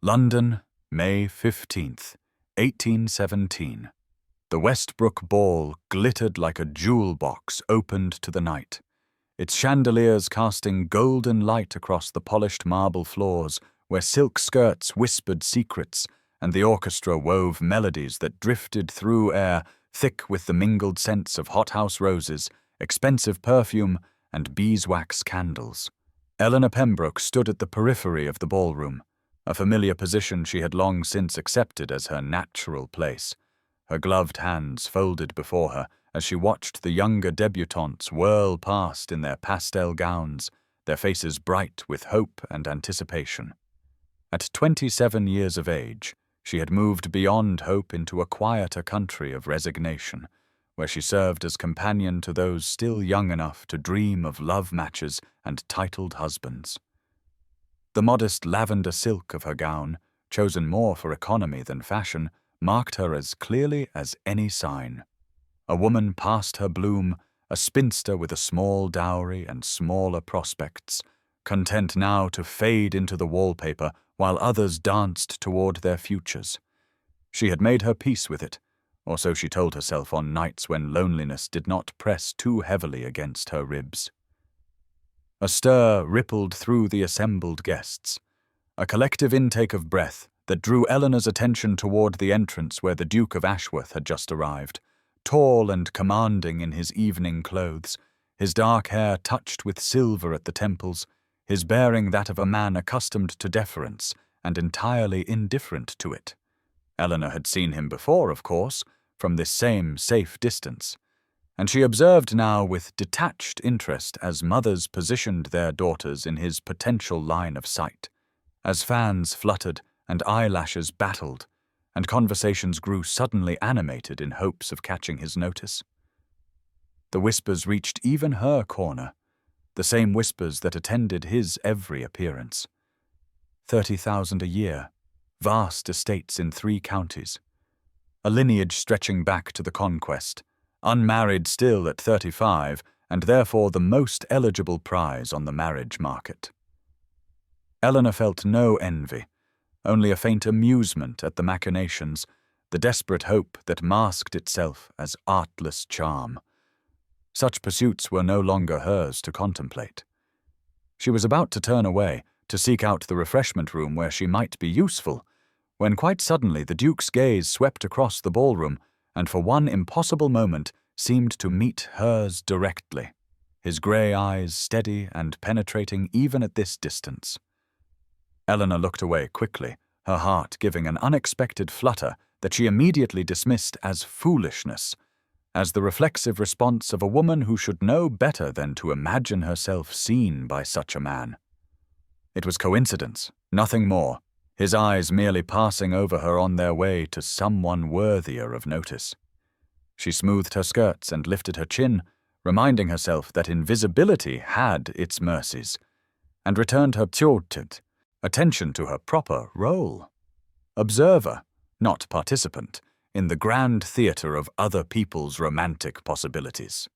London, May 15th, 1817. The Westbrook Ball glittered like a jewel box opened to the night, its chandeliers casting golden light across the polished marble floors where silk skirts whispered secrets and the orchestra wove melodies that drifted through air thick with the mingled scents of hothouse roses, expensive perfume, and beeswax candles. Eleanor Pembroke stood at the periphery of the ballroom, a familiar position she had long since accepted as her natural place, her gloved hands folded before her as she watched the younger debutantes whirl past in their pastel gowns, their faces bright with hope and anticipation. At 27 years of age, she had moved beyond hope into a quieter country of resignation, where she served as companion to those still young enough to dream of love matches and titled husbands. The modest lavender silk of her gown, chosen more for economy than fashion, marked her as clearly as any sign. A woman past her bloom, a spinster with a small dowry and smaller prospects, content now to fade into the wallpaper while others danced toward their futures. She had made her peace with it, or so she told herself on nights when loneliness did not press too heavily against her ribs. A stir rippled through the assembled guests, a collective intake of breath that drew Eleanor's attention toward the entrance where the Duke of Ashworth had just arrived, tall and commanding in his evening clothes, his dark hair touched with silver at the temples, his bearing that of a man accustomed to deference and entirely indifferent to it. Eleanor had seen him before, of course, from this same safe distance, and she observed now with detached interest as mothers positioned their daughters in his potential line of sight, as fans fluttered and eyelashes battled, and conversations grew suddenly animated in hopes of catching his notice. The whispers reached even her corner, the same whispers that attended his every appearance. 30,000 a year, vast estates in 3 counties, a lineage stretching back to the Conquest, unmarried still at 35, and therefore the most eligible prize on the marriage market. Eleanor felt no envy, only a faint amusement at the machinations, the desperate hope that masked itself as artless charm. Such pursuits were no longer hers to contemplate. She was about to turn away, to seek out the refreshment room where she might be useful, when quite suddenly the Duke's gaze swept across the ballroom and for one impossible moment seemed to meet hers directly, his grey eyes steady and penetrating even at this distance. Eleanor looked away quickly, her heart giving an unexpected flutter that she immediately dismissed as foolishness, as the reflexive response of a woman who should know better than to imagine herself seen by such a man. It was coincidence, nothing more, his eyes merely passing over her on their way to someone worthier of notice. She smoothed her skirts and lifted her chin, reminding herself that invisibility had its mercies, and returned her tilted attention to her proper role. Observer, not participant, in the grand theatre of other people's romantic possibilities.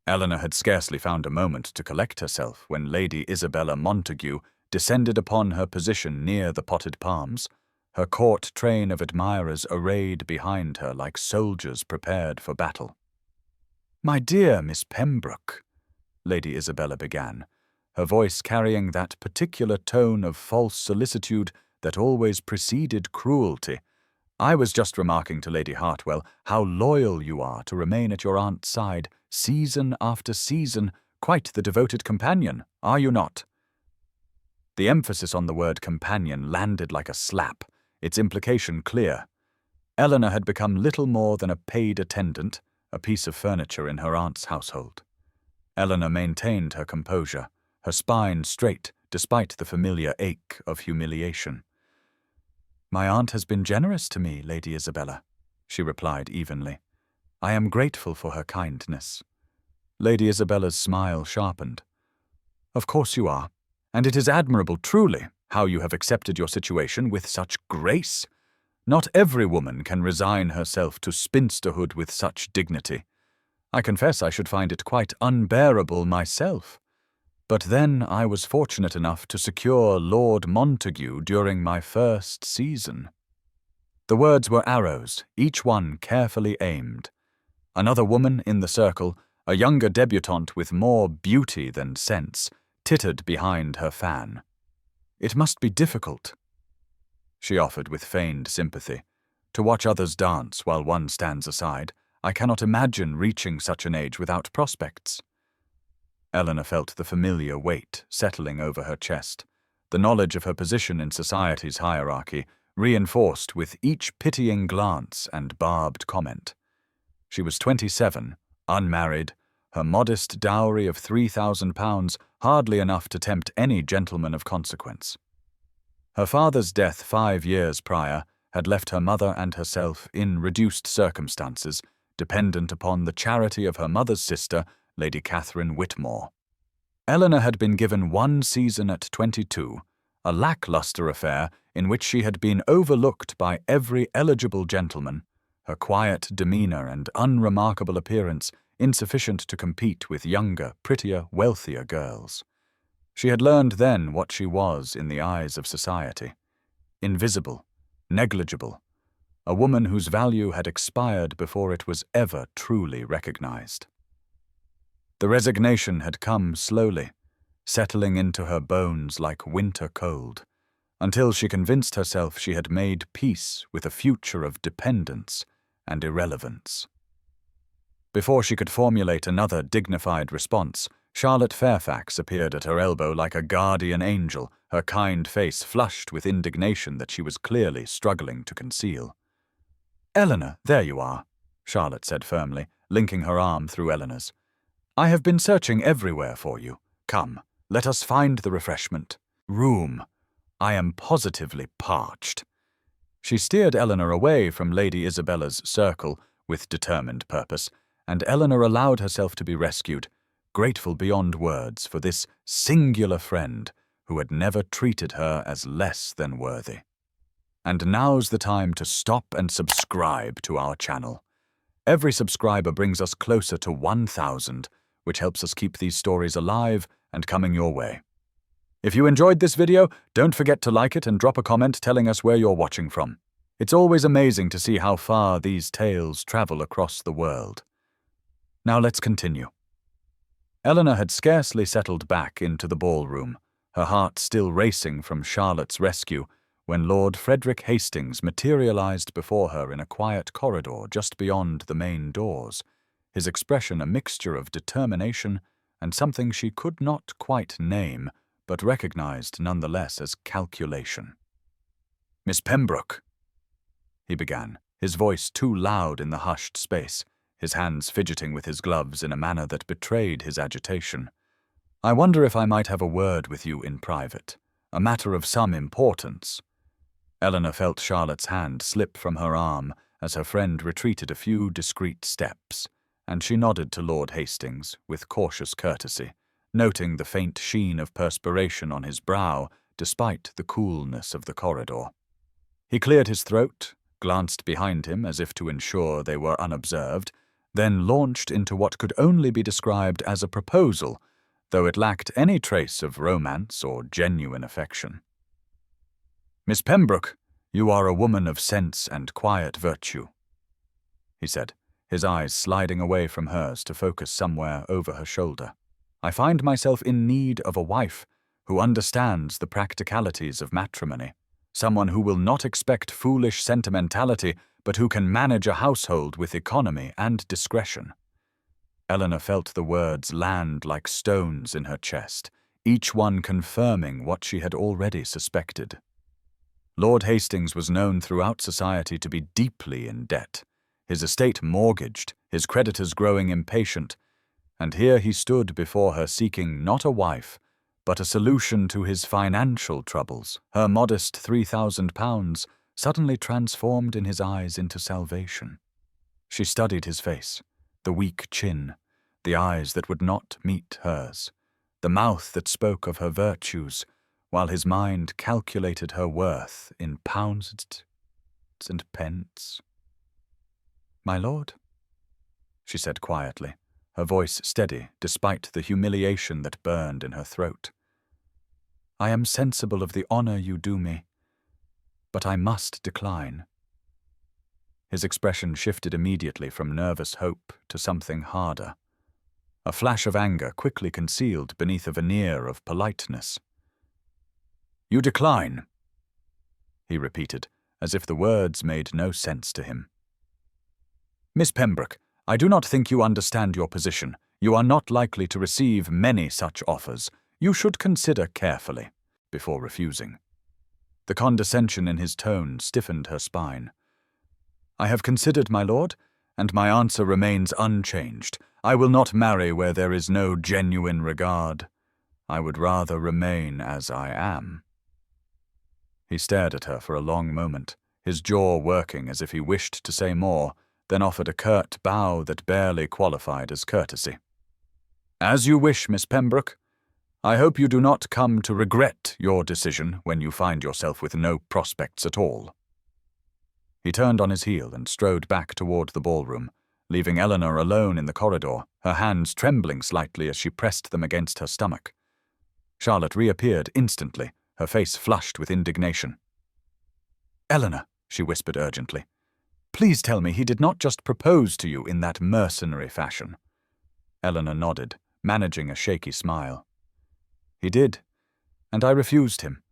Eleanor had scarcely found a moment to collect herself when Lady Isabella Montague descended upon her position near the potted palms, her court train of admirers arrayed behind her like soldiers prepared for battle. "My dear Miss Pembroke," Lady Isabella began, her voice carrying that particular tone of false solicitude that always preceded cruelty, "I was just remarking to Lady Hartwell how loyal you are to remain at your aunt's side, season after season, quite the devoted companion, are you not?" The emphasis on the word companion landed like a slap, its implication clear. Eleanor had become little more than a paid attendant, a piece of furniture in her aunt's household. Eleanor maintained her composure, her spine straight despite the familiar ache of humiliation. "My aunt has been generous to me, Lady Isabella," she replied evenly. "I am grateful for her kindness." Lady Isabella's smile sharpened. "Of course you are, and it is admirable, truly, how you have accepted your situation with such grace. Not every woman can resign herself to spinsterhood with such dignity. I confess I should find it quite unbearable myself. But then I was fortunate enough to secure Lord Montague during my first season." The words were arrows, each one carefully aimed. Another woman in the circle, a younger debutante with more beauty than sense, tittered behind her fan. "It must be difficult," she offered with feigned sympathy. "To watch others dance while one stands aside. I cannot imagine reaching such an age without prospects." Eleanor felt the familiar weight settling over her chest, the knowledge of her position in society's hierarchy, reinforced with each pitying glance and barbed comment. She was 27, unmarried, her modest dowry of £3,000 hardly enough to tempt any gentleman of consequence. Her father's death 5 years prior had left her mother and herself in reduced circumstances, dependent upon the charity of her mother's sister, Lady Catherine Whitmore. Eleanor had been given 1 season at 22, a lacklustre affair in which she had been overlooked by every eligible gentleman, her quiet demeanour and unremarkable appearance insufficient to compete with younger, prettier, wealthier girls. She had learned then what she was in the eyes of society: invisible, negligible, a woman whose value had expired before it was ever truly recognized. The resignation had come slowly, settling into her bones like winter cold, until she convinced herself she had made peace with a future of dependence and irrelevance. Before she could formulate another dignified response, Charlotte Fairfax appeared at her elbow like a guardian angel, her kind face flushed with indignation that she was clearly struggling to conceal. "Eleanor, there you are," Charlotte said firmly, linking her arm through Eleanor's. "I have been searching everywhere for you. Come, let us find the refreshment room. I am positively parched." She steered Eleanor away from Lady Isabella's circle with determined purpose, and Eleanor allowed herself to be rescued, grateful beyond words for this singular friend who had never treated her as less than worthy. And now's the time to stop and subscribe to our channel. Every subscriber brings us closer to 1,000, which helps us keep these stories alive and coming your way. If you enjoyed this video, don't forget to like it and drop a comment telling us where you're watching from. It's always amazing to see how far these tales travel across the world. Now let's continue. Eleanor had scarcely settled back into the ballroom, her heart still racing from Charlotte's rescue, when Lord Frederick Hastings materialized before her in a quiet corridor just beyond the main doors, his expression a mixture of determination and something she could not quite name, but recognized nonetheless as calculation. "Miss Pembroke," he began, his voice too loud in the hushed space, his hands fidgeting with his gloves in a manner that betrayed his agitation. "I wonder if I might have a word with you in private, a matter of some importance." Eleanor felt Charlotte's hand slip from her arm as her friend retreated a few discreet steps, and she nodded to Lord Hastings with cautious courtesy, noting the faint sheen of perspiration on his brow despite the coolness of the corridor. He cleared his throat, glanced behind him as if to ensure they were unobserved, then launched into what could only be described as a proposal, though it lacked any trace of romance or genuine affection. "Miss Pembroke, you are a woman of sense and quiet virtue," he said, his eyes sliding away from hers to focus somewhere over her shoulder. "I find myself in need of a wife who understands the practicalities of matrimony, someone who will not expect foolish sentimentality, but who can manage a household with economy and discretion." Eleanor felt the words land like stones in her chest, each one confirming what she had already suspected. Lord Hastings was known throughout society to be deeply in debt, his estate mortgaged, his creditors growing impatient, and here he stood before her seeking not a wife, but a solution to his financial troubles, her modest £3,000 suddenly transformed in his eyes into salvation. She studied his face, the weak chin, the eyes that would not meet hers, the mouth that spoke of her virtues, while his mind calculated her worth in pounds and pence. "My lord," she said quietly, her voice steady despite the humiliation that burned in her throat. "I am sensible of the honor you do me, but I must decline." His expression shifted immediately from nervous hope to something harder. A flash of anger quickly concealed beneath a veneer of politeness. "You decline," he repeated, as if the words made no sense to him. "Miss Pembroke, I do not think you understand your position. You are not likely to receive many such offers. You should consider carefully before refusing." The condescension in his tone stiffened her spine. "I have considered, my lord, and my answer remains unchanged. I will not marry where there is no genuine regard. I would rather remain as I am." He stared at her for a long moment, his jaw working as if he wished to say more, then offered a curt bow that barely qualified as courtesy. "As you wish, Miss Pembroke. I hope you do not come to regret your decision when you find yourself with no prospects at all." He turned on his heel and strode back toward the ballroom, leaving Eleanor alone in the corridor, her hands trembling slightly as she pressed them against her stomach. Charlotte reappeared instantly, her face flushed with indignation. "Eleanor," she whispered urgently, "please tell me he did not just propose to you in that mercenary fashion." Eleanor nodded, managing a shaky smile. "He did, and I refused him,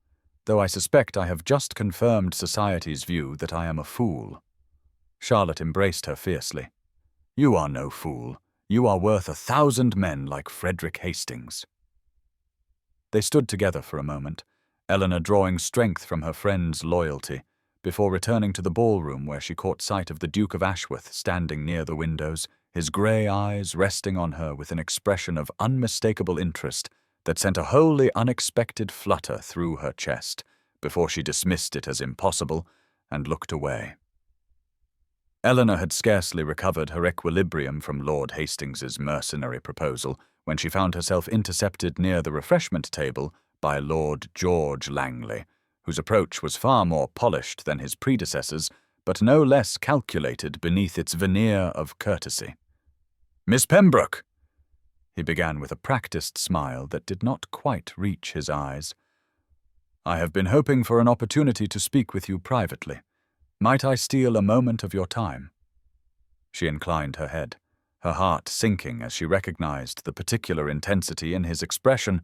though I suspect I have just confirmed society's view that I am a fool." Charlotte embraced her fiercely. "You are no fool. You are worth 1,000 men like Frederick Hastings." They stood together for a moment, Eleanor drawing strength from her friend's loyalty, before returning to the ballroom where she caught sight of the Duke of Ashworth standing near the windows, his grey eyes resting on her with an expression of unmistakable interest that sent a wholly unexpected flutter through her chest, before she dismissed it as impossible and looked away. Eleanor had scarcely recovered her equilibrium from Lord Hastings's mercenary proposal when she found herself intercepted near the refreshment table by Lord George Langley, whose approach was far more polished than his predecessors, but no less calculated beneath its veneer of courtesy. "Miss Pembroke," he began with a practiced smile that did not quite reach his eyes, "I have been hoping for an opportunity to speak with you privately. Might I steal a moment of your time?" She inclined her head, her heart sinking as she recognized the particular intensity in his expression,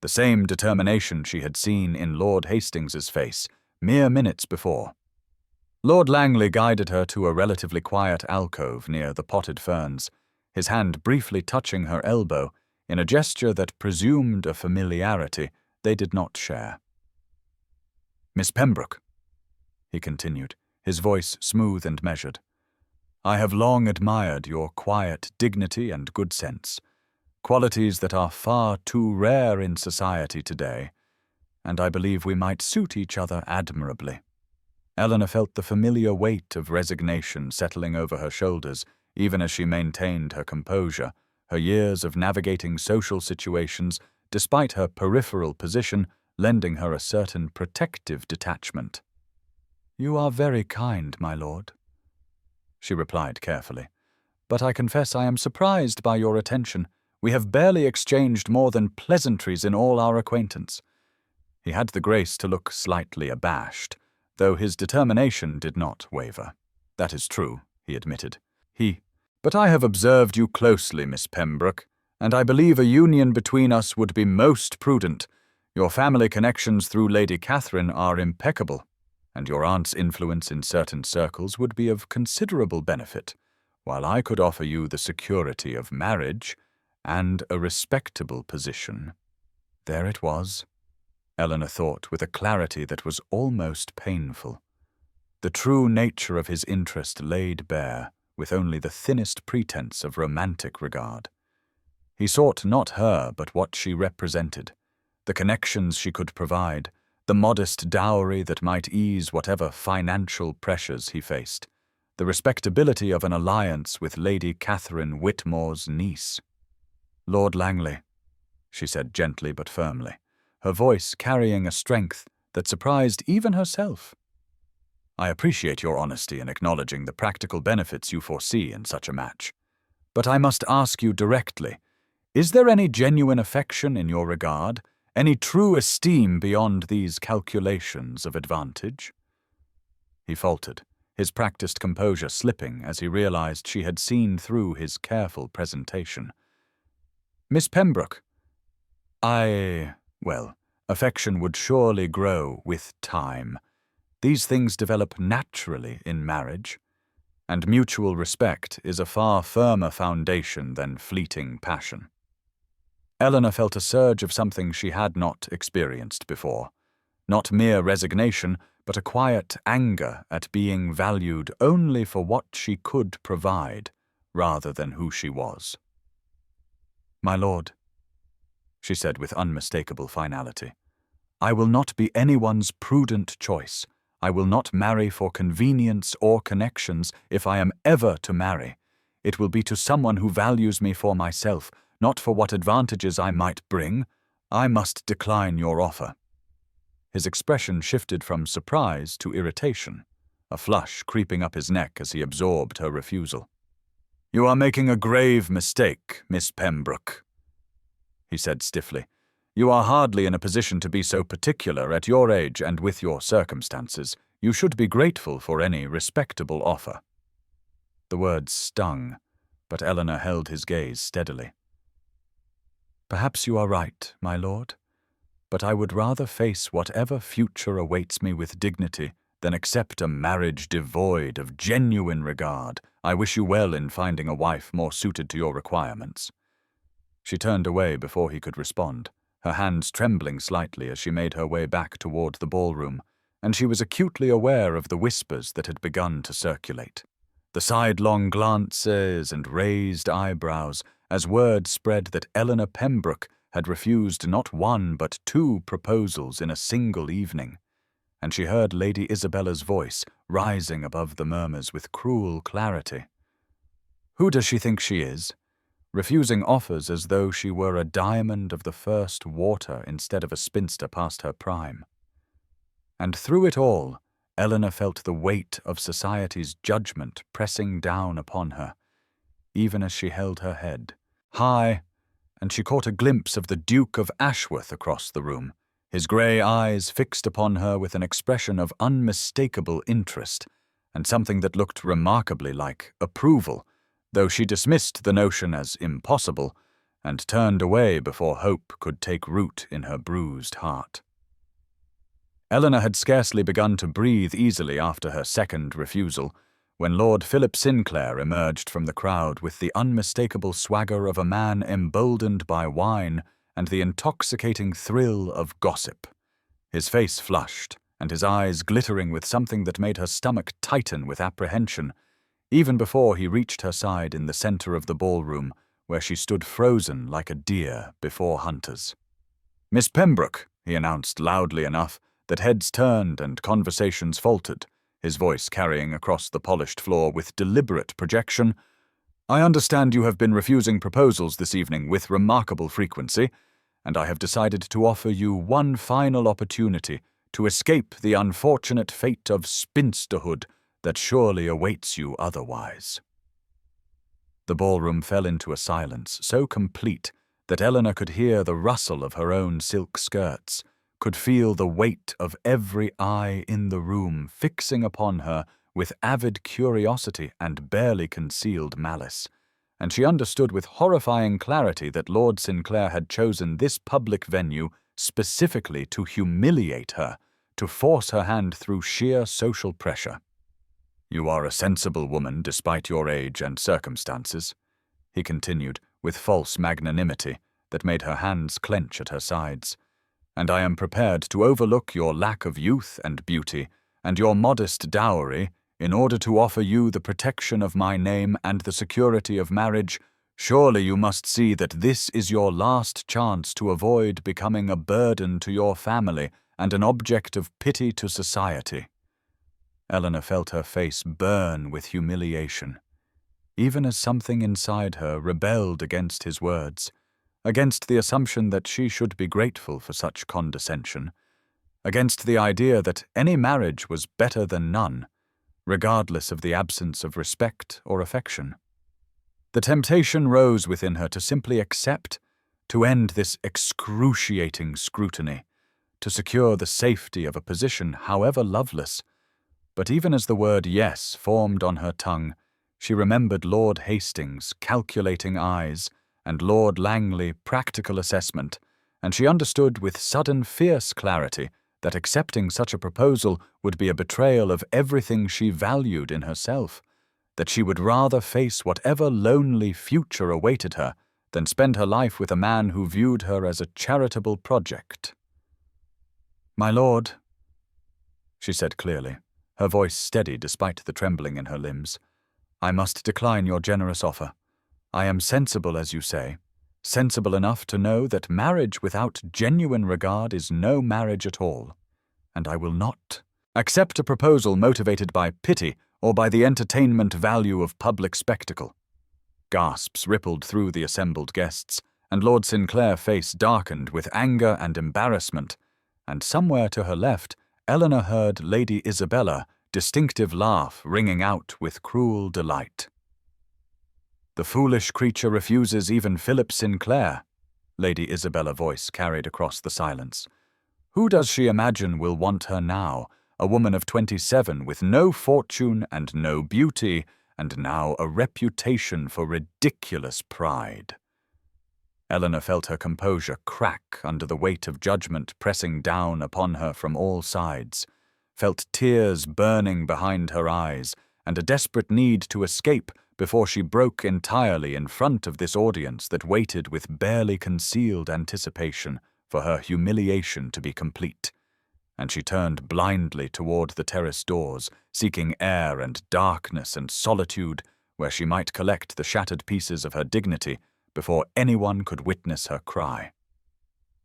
the same determination she had seen in Lord Hastings's face mere minutes before. Lord Langley guided her to a relatively quiet alcove near the potted ferns, his hand briefly touching her elbow in a gesture that presumed a familiarity they did not share. "Miss Pembroke," he continued, his voice smooth and measured, "I have long admired your quiet dignity and good sense, qualities that are far too rare in society today, and I believe we might suit each other admirably." Eleanor felt the familiar weight of resignation settling over her shoulders, even as she maintained her composure, her years of navigating social situations, despite her peripheral position, lending her a certain protective detachment. "You are very kind, my lord," she replied carefully, "but I confess I am surprised by your attention. We have barely exchanged more than pleasantries in all our acquaintance." He had the grace to look slightly abashed, though his determination did not waver. "That is true," he admitted. "But I have observed you closely, Miss Pembroke, and I believe a union between us would be most prudent. Your family connections through Lady Catherine are impeccable, and your aunt's influence in certain circles would be of considerable benefit, while I could offer you the security of marriage and a respectable position." There it was, Eleanor thought with a clarity that was almost painful. The true nature of his interest laid bare, with only the thinnest pretense of romantic regard. He sought not her but what she represented, the connections she could provide, the modest dowry that might ease whatever financial pressures he faced, the respectability of an alliance with Lady Catherine Whitmore's niece. "Lord Langley," she said gently but firmly, her voice carrying a strength that surprised even herself, "I appreciate your honesty in acknowledging the practical benefits you foresee in such a match. But I must ask you directly, is there any genuine affection in your regard, any true esteem beyond these calculations of advantage?" He faltered, his practiced composure slipping as he realized she had seen through his careful presentation. "Miss Pembroke, well, affection would surely grow with time. These things develop naturally in marriage, and mutual respect is a far firmer foundation than fleeting passion." Eleanor felt a surge of something she had not experienced before. Not mere resignation, but a quiet anger at being valued only for what she could provide, rather than who she was. "My lord," she said with unmistakable finality, "I will not be anyone's prudent choice. I will not marry for convenience or connections. If I am ever to marry, it will be to someone who values me for myself, not for what advantages I might bring. I must decline your offer." His expression shifted from surprise to irritation, a flush creeping up his neck as he absorbed her refusal. "You are making a grave mistake, Miss Pembroke," he said stiffly. "You are hardly in a position to be so particular at your age and with your circumstances. You should be grateful for any respectable offer." The words stung, but Eleanor held his gaze steadily. "Perhaps you are right, my lord, but I would rather face whatever future awaits me with dignity than accept a marriage devoid of genuine regard. I wish you well in finding a wife more suited to your requirements." She turned away before he could respond, her hands trembling slightly as she made her way back toward the ballroom, and she was acutely aware of the whispers that had begun to circulate. The sidelong glances and raised eyebrows, as word spread that Eleanor Pembroke had refused not one but 2 proposals in a single evening, and she heard Lady Isabella's voice rising above the murmurs with cruel clarity. "Who does she think she is? Refusing offers as though she were a diamond of the first water instead of a spinster past her prime." And through it all, Eleanor felt the weight of society's judgment pressing down upon her, even as she held her head high, and she caught a glimpse of the Duke of Ashworth across the room, his grey eyes fixed upon her with an expression of unmistakable interest, and something that looked remarkably like approval, though she dismissed the notion as impossible, and turned away before hope could take root in her bruised heart. Eleanor had scarcely begun to breathe easily after her second refusal, when Lord Philip Sinclair emerged from the crowd with the unmistakable swagger of a man emboldened by wine and the intoxicating thrill of gossip. His face flushed, and his eyes glittering with something that made her stomach tighten with apprehension, even before he reached her side in the center of the ballroom, where she stood frozen like a deer before hunters. "Miss Pembroke," he announced loudly enough that heads turned and conversations faltered, his voice carrying across the polished floor with deliberate projection, "I understand you have been refusing proposals this evening with remarkable frequency, and I have decided to offer you one final opportunity to escape the unfortunate fate of spinsterhood that surely awaits you otherwise." The ballroom fell into a silence so complete that Eleanor could hear the rustle of her own silk skirts, could feel the weight of every eye in the room fixing upon her with avid curiosity and barely concealed malice, and she understood with horrifying clarity that Lord Sinclair had chosen this public venue specifically to humiliate her, to force her hand through sheer social pressure. "You are a sensible woman despite your age and circumstances," he continued with false magnanimity that made her hands clench at her sides, "and I am prepared to overlook your lack of youth and beauty and your modest dowry in order to offer you the protection of my name and the security of marriage. Surely you must see that this is your last chance to avoid becoming a burden to your family and an object of pity to society." Eleanor felt her face burn with humiliation, even as something inside her rebelled against his words, against the assumption that she should be grateful for such condescension, against the idea that any marriage was better than none, regardless of the absence of respect or affection. The temptation rose within her to simply accept, to end this excruciating scrutiny, to secure the safety of a position however loveless. But even as the word yes formed on her tongue, she remembered Lord Hastings' calculating eyes and Lord Langley practical assessment, and she understood with sudden fierce clarity that accepting such a proposal would be a betrayal of everything she valued in herself, that she would rather face whatever lonely future awaited her than spend her life with a man who viewed her as a charitable project. "My lord," she said clearly, her voice steady despite the trembling in her limbs, "I must decline your generous offer. I am sensible, as you say, sensible enough to know that marriage without genuine regard is no marriage at all, and I will not accept a proposal motivated by pity or by the entertainment value of public spectacle." Gasps rippled through the assembled guests, and Lord Sinclair's face darkened with anger and embarrassment, and somewhere to her left, Eleanor heard Lady Isabella's distinctive laugh ringing out with cruel delight. "The foolish creature refuses even Philip Sinclair," Lady Isabella's voice carried across the silence. "Who does she imagine will want her now, a woman of 27 with no fortune and no beauty, and now a reputation for ridiculous pride?" Eleanor felt her composure crack under the weight of judgment pressing down upon her from all sides, felt tears burning behind her eyes, and a desperate need to escape before she broke entirely in front of this audience that waited with barely concealed anticipation for her humiliation to be complete. And she turned blindly toward the terrace doors, seeking air and darkness and solitude where she might collect the shattered pieces of her dignity before anyone could witness her cry.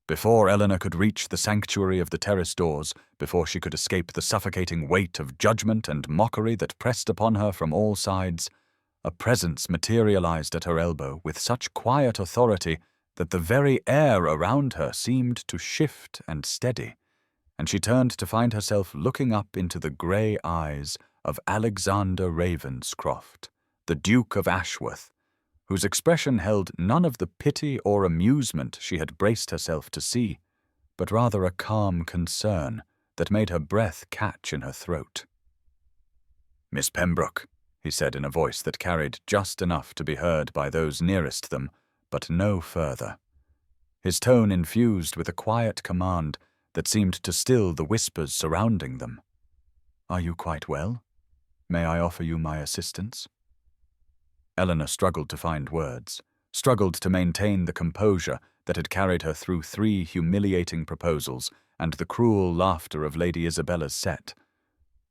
Before Eleanor could reach the sanctuary of the terrace doors, before she could escape the suffocating weight of judgment and mockery that pressed upon her from all sides, a presence materialized at her elbow with such quiet authority that the very air around her seemed to shift and steady, and she turned to find herself looking up into the grey eyes of Alexander Ravenscroft, the Duke of Ashworth, whose expression held none of the pity or amusement she had braced herself to see, but rather a calm concern that made her breath catch in her throat. "Miss Pembroke," he said in a voice that carried just enough to be heard by those nearest them, but no further. His tone infused with a quiet command that seemed to still the whispers surrounding them. "Are you quite well? May I offer you my assistance?" Eleanor struggled to find words, struggled to maintain the composure that had carried her through 3 humiliating proposals and the cruel laughter of Lady Isabella's set,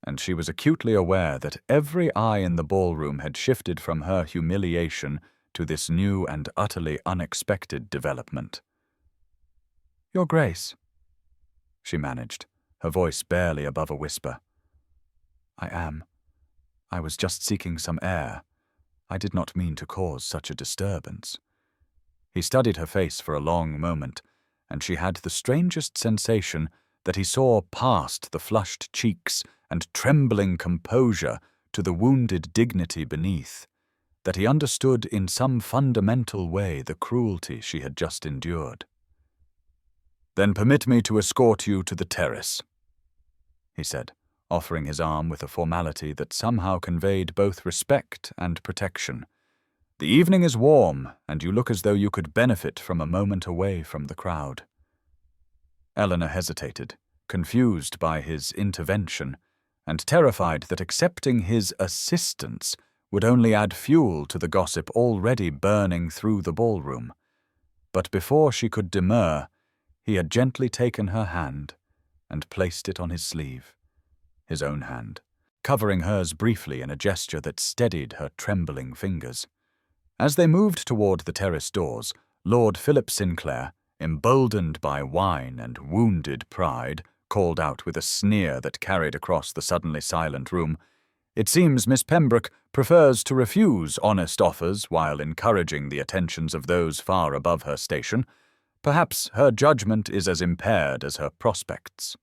and she was acutely aware that every eye in the ballroom had shifted from her humiliation to this new and utterly unexpected development. "Your Grace," she managed, her voice barely above a whisper. I was just seeking some air. I did not mean to cause such a disturbance." He studied her face for a long moment, and she had the strangest sensation that he saw past the flushed cheeks and trembling composure to the wounded dignity beneath, that he understood in some fundamental way the cruelty she had just endured. "Then permit me to escort you to the terrace," he said, offering his arm with a formality that somehow conveyed both respect and protection. "The evening is warm, and you look as though you could benefit from a moment away from the crowd." Eleanor hesitated, confused by his intervention, and terrified that accepting his assistance would only add fuel to the gossip already burning through the ballroom. But before she could demur, he had gently taken her hand and placed it on his sleeve, his own hand, covering hers briefly in a gesture that steadied her trembling fingers. As they moved toward the terrace doors, Lord Philip Sinclair, emboldened by wine and wounded pride, called out with a sneer that carried across the suddenly silent room, "It seems Miss Pembroke prefers to refuse honest offers while encouraging the attentions of those far above her station. Perhaps her judgment is as impaired as her prospects."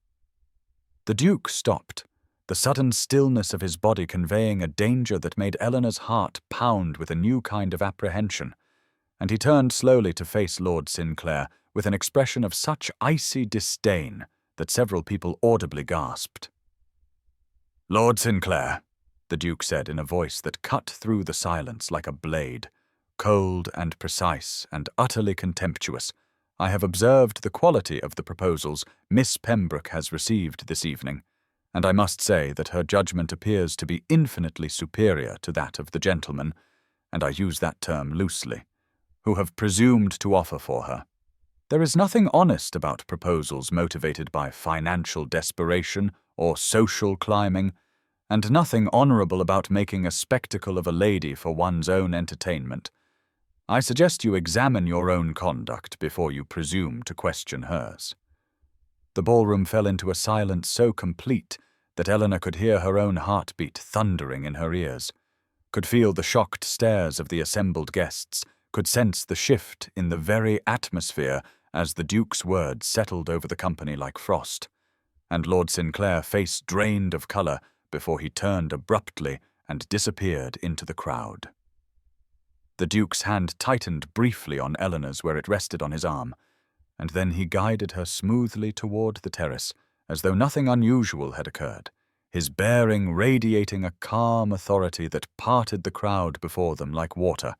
The Duke stopped, the sudden stillness of his body conveying a danger that made Eleanor's heart pound with a new kind of apprehension, and he turned slowly to face Lord Sinclair with an expression of such icy disdain that several people audibly gasped. "Lord Sinclair," the Duke said in a voice that cut through the silence like a blade, cold and precise and utterly contemptuous, "I have observed the quality of the proposals Miss Pembroke has received this evening, and I must say that her judgment appears to be infinitely superior to that of the gentlemen, and I use that term loosely, who have presumed to offer for her. There is nothing honest about proposals motivated by financial desperation or social climbing, and nothing honourable about making a spectacle of a lady for one's own entertainment. I suggest you examine your own conduct before you presume to question hers." The ballroom fell into a silence so complete that Eleanor could hear her own heartbeat thundering in her ears, could feel the shocked stares of the assembled guests, could sense the shift in the very atmosphere as the Duke's words settled over the company like frost, and Lord Sinclair face drained of colour before he turned abruptly and disappeared into the crowd. The Duke's hand tightened briefly on Eleanor's where it rested on his arm, and then he guided her smoothly toward the terrace, as though nothing unusual had occurred, his bearing radiating a calm authority that parted the crowd before them like water,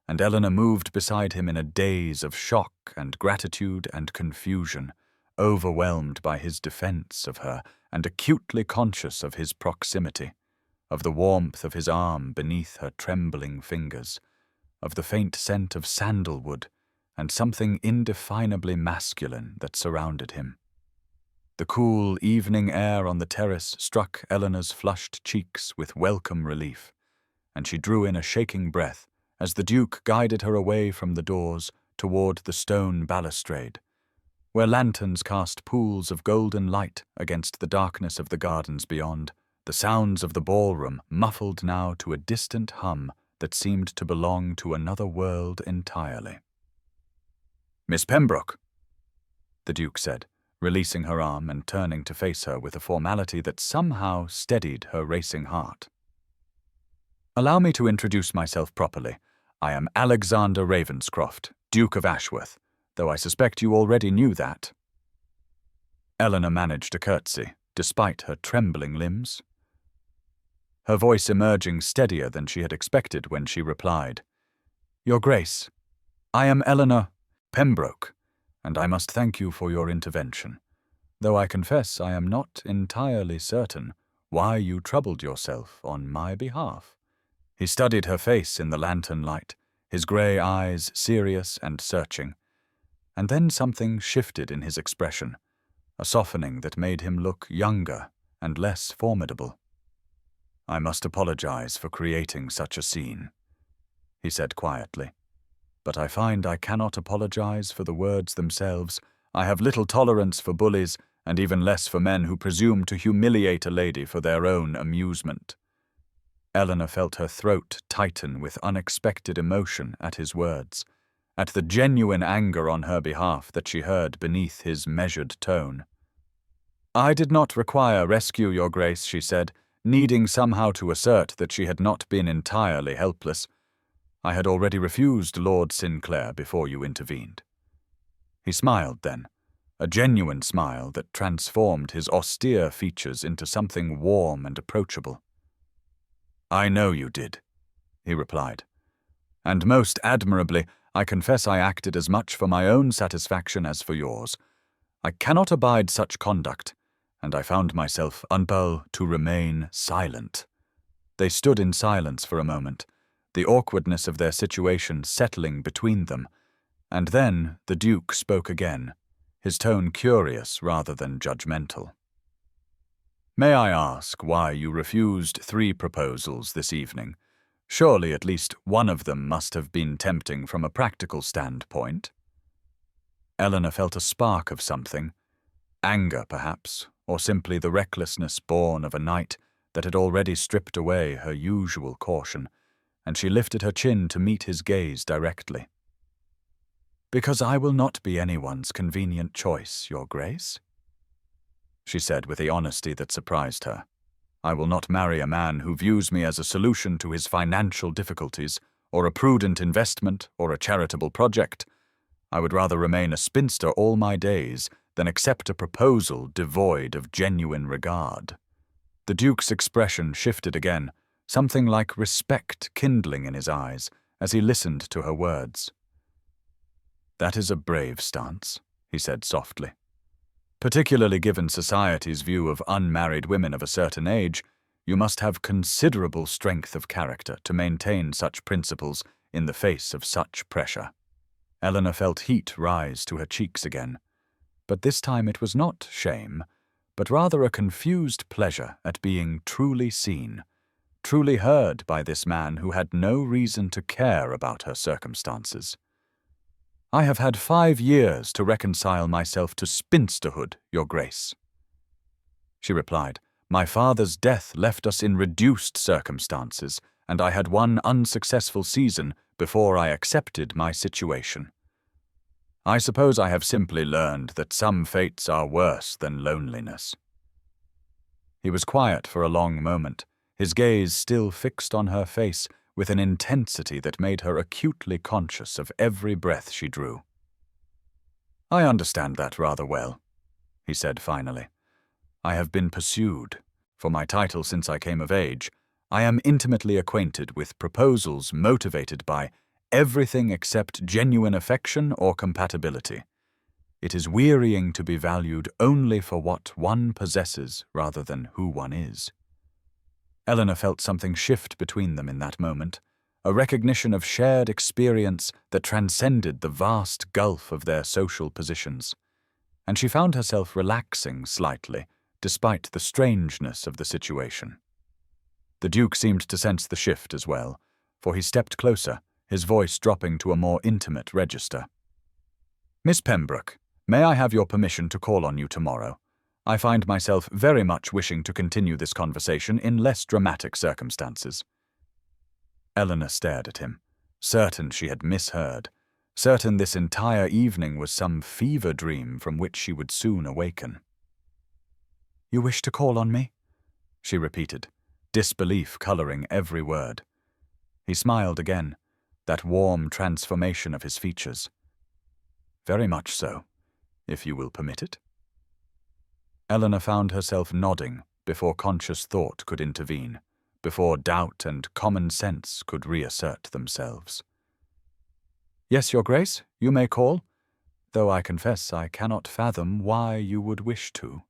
and Eleanor moved beside him in a daze of shock and gratitude and confusion, overwhelmed by his defence of her and acutely conscious of his proximity, of the warmth of his arm beneath her trembling fingers, of the faint scent of sandalwood and something indefinably masculine that surrounded him. The cool evening air on the terrace struck Eleanor's flushed cheeks with welcome relief, and she drew in a shaking breath as the Duke guided her away from the doors toward the stone balustrade, where lanterns cast pools of golden light against the darkness of the gardens beyond, the sounds of the ballroom muffled now to a distant hum that seemed to belong to another world entirely. "Miss Pembroke," the Duke said, releasing her arm and turning to face her with a formality that somehow steadied her racing heart. "Allow me to introduce myself properly. I am Alexander Ravenscroft, Duke of Ashworth, though I suspect you already knew that." Eleanor managed a curtsy, despite her trembling limbs, her voice emerging steadier than she had expected when she replied, "Your Grace, I am Eleanor Pembroke, and I must thank you for your intervention, though I confess I am not entirely certain why you troubled yourself on my behalf." He studied her face in the lantern light, his grey eyes serious and searching, and then something shifted in his expression, a softening that made him look younger and less formidable. "I must apologize for creating such a scene," he said quietly, "but I find I cannot apologize for the words themselves. I have little tolerance for bullies, and even less for men who presume to humiliate a lady for their own amusement." Eleanor felt her throat tighten with unexpected emotion at his words, at the genuine anger on her behalf that she heard beneath his measured tone. "I did not require rescue, Your Grace," she said, needing somehow to assert that she had not been entirely helpless. "I had already refused Lord Sinclair before you intervened." He smiled then, a genuine smile that transformed his austere features into something warm and approachable. "I know you did," he replied, "and most admirably. I confess I acted as much for my own satisfaction as for yours. I cannot abide such conduct, and I found myself unable to remain silent." They stood in silence for a moment, the awkwardness of their situation settling between them, and then the Duke spoke again, his tone curious rather than judgmental. "May I ask why you refused 3 proposals this evening? Surely at least one of them must have been tempting from a practical standpoint." Eleanor felt a spark of something, anger perhaps, or simply the recklessness born of a night that had already stripped away her usual caution, and she lifted her chin to meet his gaze directly. "Because I will not be anyone's convenient choice, Your Grace," she said with the honesty that surprised her. I will not marry a man who views me as a solution to his financial difficulties, or a prudent investment, or a charitable project. I would rather remain a spinster all my days than accept a proposal devoid of genuine regard." The Duke's expression shifted again, something like respect kindling in his eyes as he listened to her words. "That is a brave stance," he said softly. "Particularly given society's view of unmarried women of a certain age, you must have considerable strength of character to maintain such principles in the face of such pressure." Eleanor felt heat rise to her cheeks again, but this time it was not shame, but rather a confused pleasure at being truly seen, truly heard by this man who had no reason to care about her circumstances. "I have had 5 years to reconcile myself to spinsterhood, Your Grace," she replied. "My father's death left us in reduced circumstances, and I had one unsuccessful season before I accepted my situation. I suppose I have simply learned that some fates are worse than loneliness." He was quiet for a long moment, his gaze still fixed on her face with an intensity that made her acutely conscious of every breath she drew. "I understand that rather well," he said finally. "I have been pursued. For my title since I came of age, I am intimately acquainted with proposals motivated by everything except genuine affection or compatibility. It is wearying to be valued only for what one possesses rather than who one is." Eleanor felt something shift between them in that moment, a recognition of shared experience that transcended the vast gulf of their social positions, and she found herself relaxing slightly, despite the strangeness of the situation. The Duke seemed to sense the shift as well, for he stepped closer, his voice dropping to a more intimate register. "Miss Pembroke, may I have your permission to call on you tomorrow? I find myself very much wishing to continue this conversation in less dramatic circumstances." Eleanor stared at him, certain she had misheard, certain this entire evening was some fever dream from which she would soon awaken. "You wish to call on me?" she repeated, disbelief coloring every word. He smiled again, that warm transformation of his features. "Very much so, if you will permit it." Eleanor found herself nodding before conscious thought could intervene, before doubt and common sense could reassert themselves. "Yes, Your Grace, you may call, though I confess I cannot fathom why you would wish to."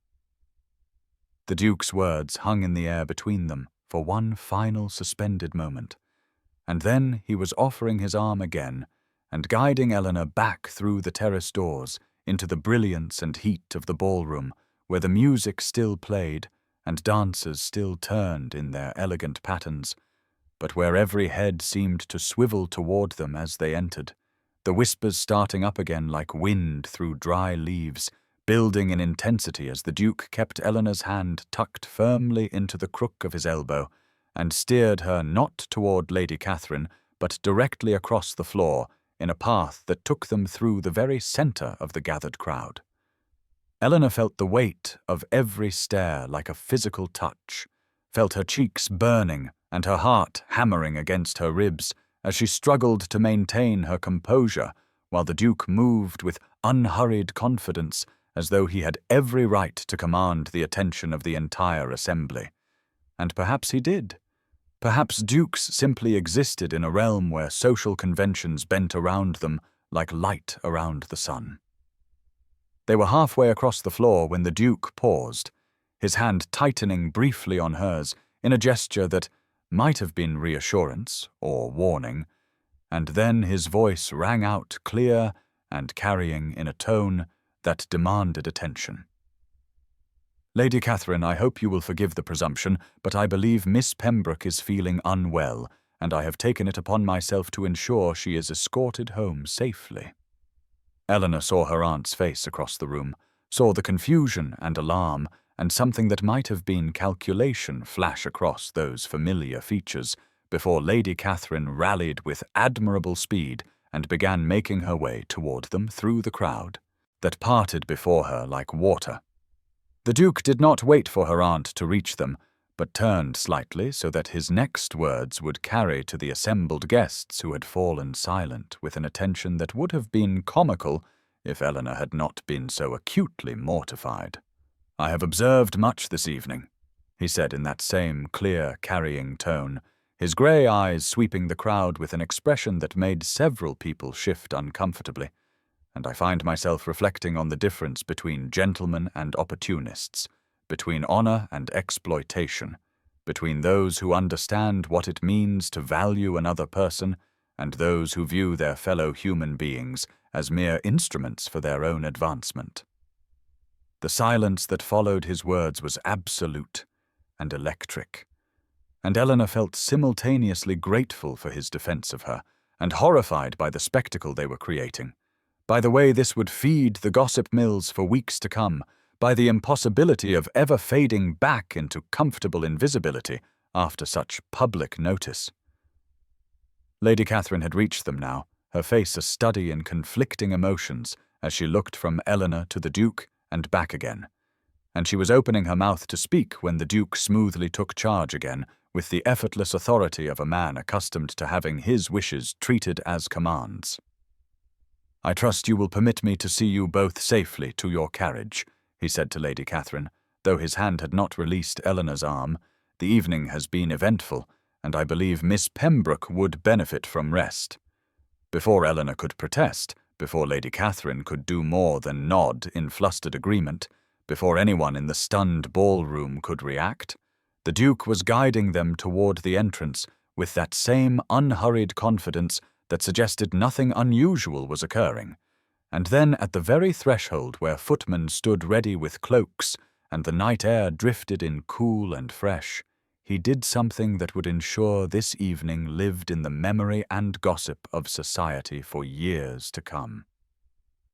The Duke's words hung in the air between them for one final suspended moment, and then he was offering his arm again and guiding Eleanor back through the terrace doors into the brilliance and heat of the ballroom, where the music still played and dancers still turned in their elegant patterns, but where every head seemed to swivel toward them as they entered, the whispers starting up again like wind through dry leaves, building in intensity as the Duke kept Eleanor's hand tucked firmly into the crook of his elbow and steered her not toward Lady Catherine, but directly across the floor in a path that took them through the very center of the gathered crowd. Eleanor felt the weight of every stare like a physical touch, felt her cheeks burning and her heart hammering against her ribs as she struggled to maintain her composure while the Duke moved with unhurried confidence as though he had every right to command the attention of the entire assembly. And perhaps he did. Perhaps dukes simply existed in a realm where social conventions bent around them like light around the sun. They were halfway across the floor when the Duke paused, his hand tightening briefly on hers in a gesture that might have been reassurance or warning, and then his voice rang out clear and carrying in a tone that demanded attention. "Lady Catherine, I hope you will forgive the presumption, but I believe Miss Pembroke is feeling unwell, and I have taken it upon myself to ensure she is escorted home safely." Eleanor saw her aunt's face across the room, saw the confusion and alarm, and something that might have been calculation flash across those familiar features, before Lady Catherine rallied with admirable speed and began making her way toward them through the crowd that parted before her like water. The Duke did not wait for her aunt to reach them, but turned slightly so that his next words would carry to the assembled guests who had fallen silent with an attention that would have been comical if Eleanor had not been so acutely mortified. "I have observed much this evening," he said in that same clear, carrying tone, his grey eyes sweeping the crowd with an expression that made several people shift uncomfortably, "and I find myself reflecting on the difference between gentlemen and opportunists, between honor and exploitation, between those who understand what it means to value another person and those who view their fellow human beings as mere instruments for their own advancement." The silence that followed his words was absolute and electric, and Eleanor felt simultaneously grateful for his defense of her and horrified by the spectacle they were creating, by the way this would feed the gossip mills for weeks to come, by the impossibility of ever fading back into comfortable invisibility after such public notice. Lady Catherine had reached them now, her face a study in conflicting emotions as she looked from Eleanor to the Duke and back again, and she was opening her mouth to speak when the Duke smoothly took charge again with the effortless authority of a man accustomed to having his wishes treated as commands. "I trust you will permit me to see you both safely to your carriage," he said to Lady Catherine, though his hand had not released Eleanor's arm. "The evening has been eventful, and I believe Miss Pembroke would benefit from rest." Before Eleanor could protest, before Lady Catherine could do more than nod in flustered agreement, before anyone in the stunned ballroom could react, the Duke was guiding them toward the entrance with that same unhurried confidence that suggested nothing unusual was occurring. And then at the very threshold where footmen stood ready with cloaks and the night air drifted in cool and fresh, he did something that would ensure this evening lived in the memory and gossip of society for years to come.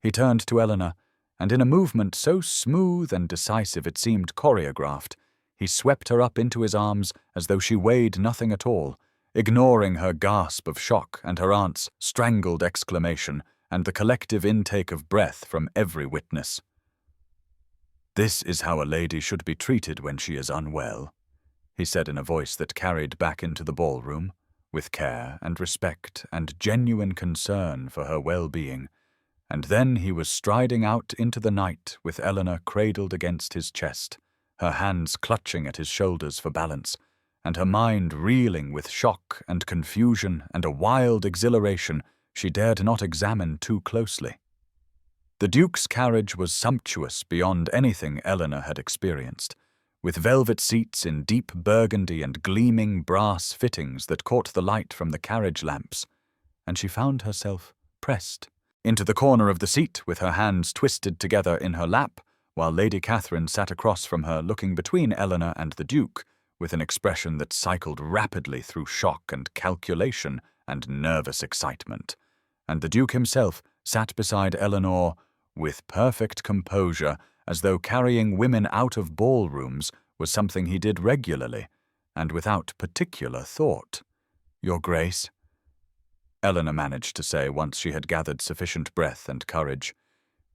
He turned to Eleanor, and in a movement so smooth and decisive it seemed choreographed, he swept her up into his arms as though she weighed nothing at all, ignoring her gasp of shock and her aunt's strangled exclamation and the collective intake of breath from every witness. "This is how a lady should be treated when she is unwell," he said in a voice that carried back into the ballroom, with care and respect and genuine concern for her well-being, and then he was striding out into the night with Eleanor cradled against his chest, her hands clutching at his shoulders for balance, and her mind reeling with shock and confusion and a wild exhilaration she dared not examine too closely. The Duke's carriage was sumptuous beyond anything Eleanor had experienced, with velvet seats in deep burgundy and gleaming brass fittings that caught the light from the carriage lamps, and she found herself pressed into the corner of the seat with her hands twisted together in her lap, while Lady Catherine sat across from her looking between Eleanor and the Duke with an expression that cycled rapidly through shock and calculation and nervous excitement, and the Duke himself sat beside Eleanor with perfect composure, as though carrying women out of ballrooms was something he did regularly, and without particular thought. "Your Grace," Eleanor managed to say once she had gathered sufficient breath and courage,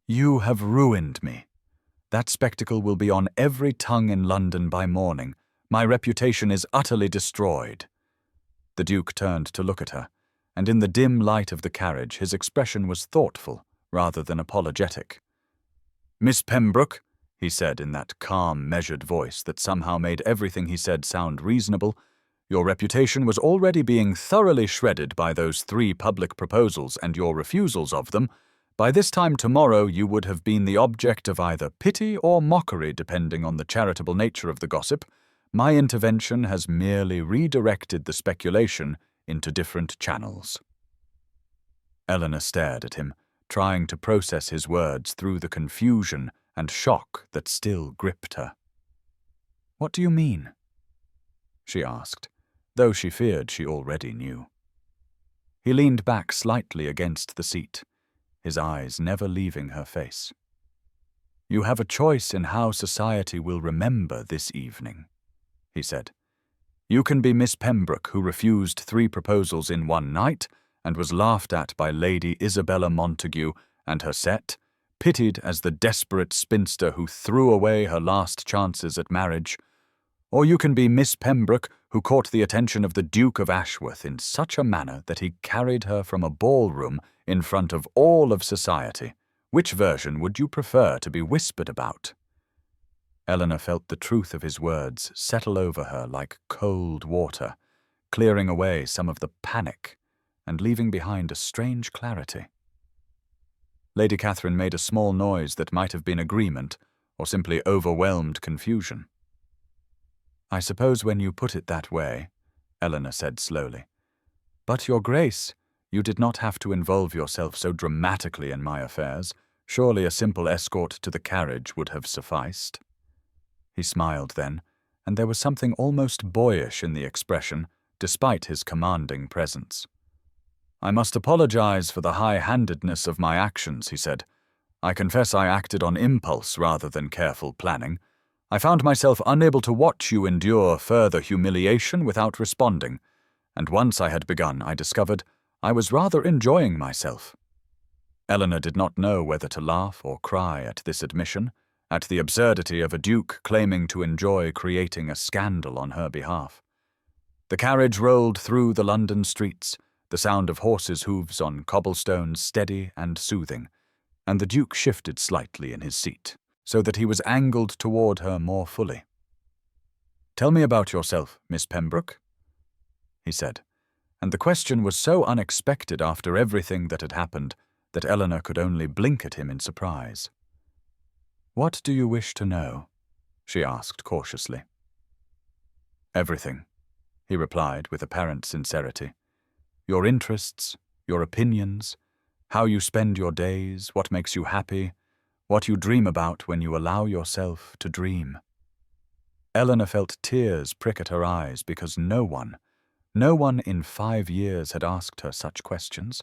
"you have ruined me. That spectacle will be on every tongue in London by morning. My reputation is utterly destroyed." The Duke turned to look at her, and in the dim light of the carriage his expression was thoughtful rather than apologetic. "Miss Pembroke," he said in that calm, measured voice that somehow made everything he said sound reasonable, "your reputation was already being thoroughly shredded by those 3 public proposals and your refusals of them. By this time tomorrow you would have been the object of either pity or mockery depending on the charitable nature of the gossip. My intervention has merely redirected the speculation into different channels." Eleanor stared at him, trying to process his words through the confusion and shock that still gripped her. "What do you mean?" she asked, though she feared she already knew. He leaned back slightly against the seat, his eyes never leaving her face. "You have a choice in how society will remember this evening," he said. "You can be Miss Pembroke, who refused 3 proposals in one night and was laughed at by Lady Isabella Montague and her set, pitied as the desperate spinster who threw away her last chances at marriage. Or you can be Miss Pembroke, who caught the attention of the Duke of Ashworth in such a manner that he carried her from a ballroom in front of all of society. Which version would you prefer to be whispered about?" Eleanor felt the truth of his words settle over her like cold water, clearing away some of the panic and leaving behind a strange clarity. Lady Catherine made a small noise that might have been agreement or simply overwhelmed confusion. "I suppose when you put it that way," Eleanor said slowly. "But, Your Grace, you did not have to involve yourself so dramatically in my affairs. Surely a simple escort to the carriage would have sufficed." He smiled then, and there was something almost boyish in the expression, despite his commanding presence. "I must apologize for the high-handedness of my actions," he said. "I confess I acted on impulse rather than careful planning. I found myself unable to watch you endure further humiliation without responding, and once I had begun, I discovered I was rather enjoying myself." Eleanor did not know whether to laugh or cry at this admission, at the absurdity of a duke claiming to enjoy creating a scandal on her behalf. The carriage rolled through the London streets, the sound of horses' hooves on cobblestones steady and soothing, and the Duke shifted slightly in his seat, so that he was angled toward her more fully. "Tell me about yourself, Miss Pembroke," he said, and the question was so unexpected after everything that had happened that Eleanor could only blink at him in surprise. "What do you wish to know?" she asked cautiously. "Everything," he replied with apparent sincerity. "Your interests, your opinions, how you spend your days, what makes you happy, what you dream about when you allow yourself to dream." Eleanor felt tears prick at her eyes because no one in 5 years had asked her such questions,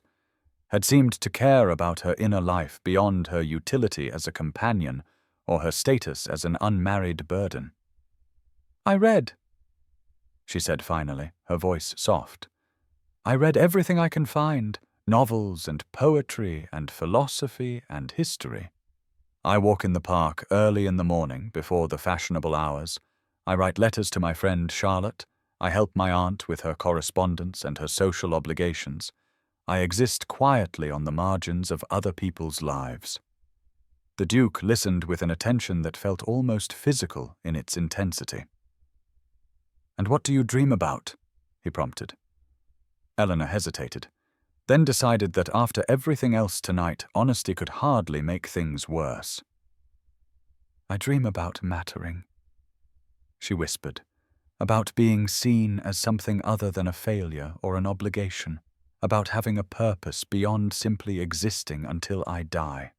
had seemed to care about her inner life beyond her utility as a companion or her status as an unmarried burden. "I read," she said finally, her voice soft. "I read everything I can find, novels and poetry and philosophy and history. I walk in the park early in the morning before the fashionable hours. I write letters to my friend Charlotte. I help my aunt with her correspondence and her social obligations. I exist quietly on the margins of other people's lives." The Duke listened with an attention that felt almost physical in its intensity. "And what do you dream about?" he prompted. Eleanor hesitated, then decided that after everything else tonight, honesty could hardly make things worse. "I dream about mattering," she whispered, "about being seen as something other than a failure or an obligation, about having a purpose beyond simply existing until I die."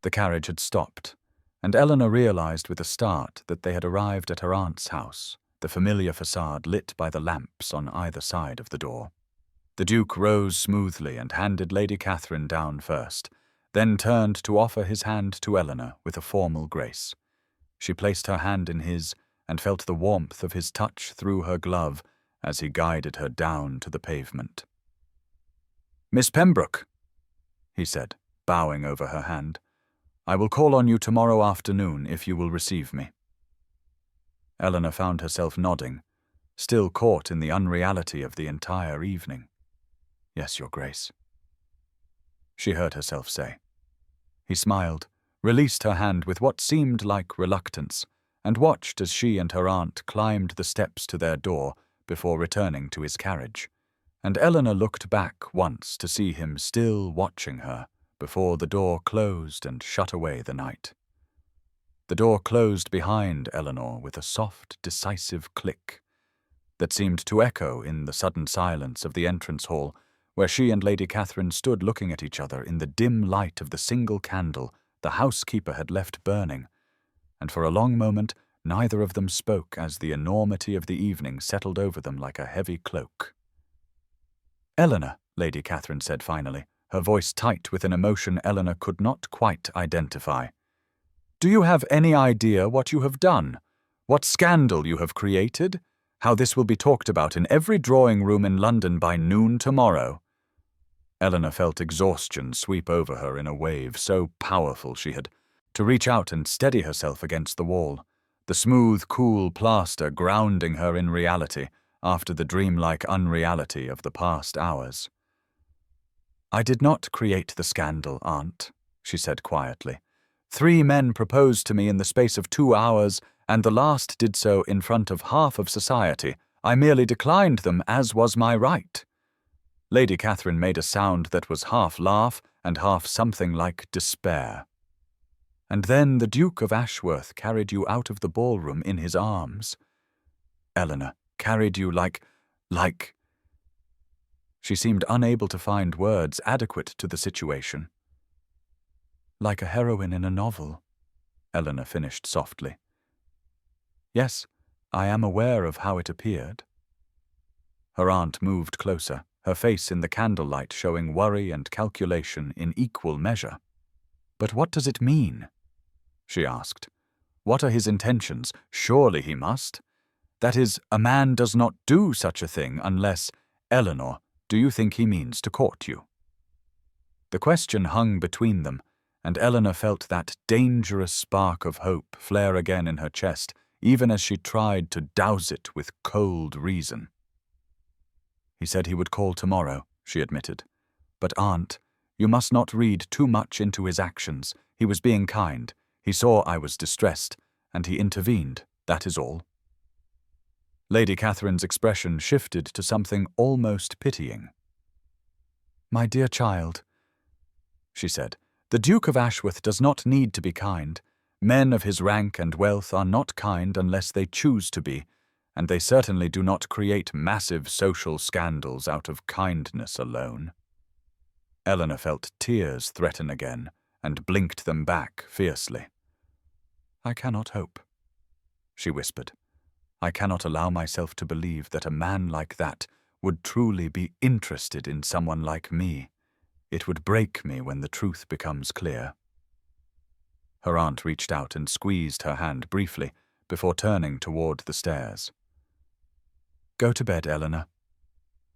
The carriage had stopped, and Eleanor realized with a start that they had arrived at her aunt's house, the familiar facade lit by the lamps on either side of the door. The Duke rose smoothly and handed Lady Catherine down first, then turned to offer his hand to Eleanor with a formal grace. She placed her hand in his and felt the warmth of his touch through her glove as he guided her down to the pavement. "Miss Pembroke," he said, bowing over her hand, "I will call on you tomorrow afternoon if you will receive me." Eleanor found herself nodding, still caught in the unreality of the entire evening. "Yes, Your Grace," she heard herself say. He smiled, released her hand with what seemed like reluctance, and watched as she and her aunt climbed the steps to their door before returning to his carriage, and Eleanor looked back once to see him still watching her before the door closed and shut away the night. The door closed behind Eleanor with a soft, decisive click that seemed to echo in the sudden silence of the entrance hall, where she and Lady Catherine stood looking at each other in the dim light of the single candle the housekeeper had left burning, and for a long moment neither of them spoke as the enormity of the evening settled over them like a heavy cloak. "Eleanor," Lady Catherine said finally, her voice tight with an emotion Eleanor could not quite identify, "do you have any idea what you have done? What scandal you have created? How this will be talked about in every drawing-room in London by noon tomorrow?" Eleanor felt exhaustion sweep over her in a wave so powerful she had to reach out and steady herself against the wall, the smooth, cool plaster grounding her in reality after the dreamlike unreality of the past hours. "I did not create the scandal, Aunt," she said quietly. "3 men proposed to me in the space of 2 hours, and the last did so in front of half of society. I merely declined them, as was my right." Lady Catherine made a sound that was half laugh and half something like despair. "And then the Duke of Ashworth carried you out of the ballroom in his arms. Eleanor, carried you like... She seemed unable to find words adequate to the situation. "Like a heroine in a novel," Eleanor finished softly. "Yes, I am aware of how it appeared." Her aunt moved closer, her face in the candlelight showing worry and calculation in equal measure. "But what does it mean?" she asked. "What are his intentions? Surely he must. That is, a man does not do such a thing unless... Eleanor, do you think he means to court you?" The question hung between them, and Eleanor felt that dangerous spark of hope flare again in her chest, even as she tried to douse it with cold reason. "He said he would call tomorrow," she admitted. "But, Aunt, you must not read too much into his actions. He was being kind. He saw I was distressed, and he intervened, that is all." Lady Catherine's expression shifted to something almost pitying. "My dear child," she said, "the Duke of Ashworth does not need to be kind. Men of his rank and wealth are not kind unless they choose to be, and they certainly do not create massive social scandals out of kindness alone." Eleanor felt tears threaten again, and blinked them back fiercely. "I cannot hope," she whispered. "I cannot allow myself to believe that a man like that would truly be interested in someone like me. It would break me when the truth becomes clear." Her aunt reached out and squeezed her hand briefly before turning toward the stairs. "Go to bed, Eleanor,"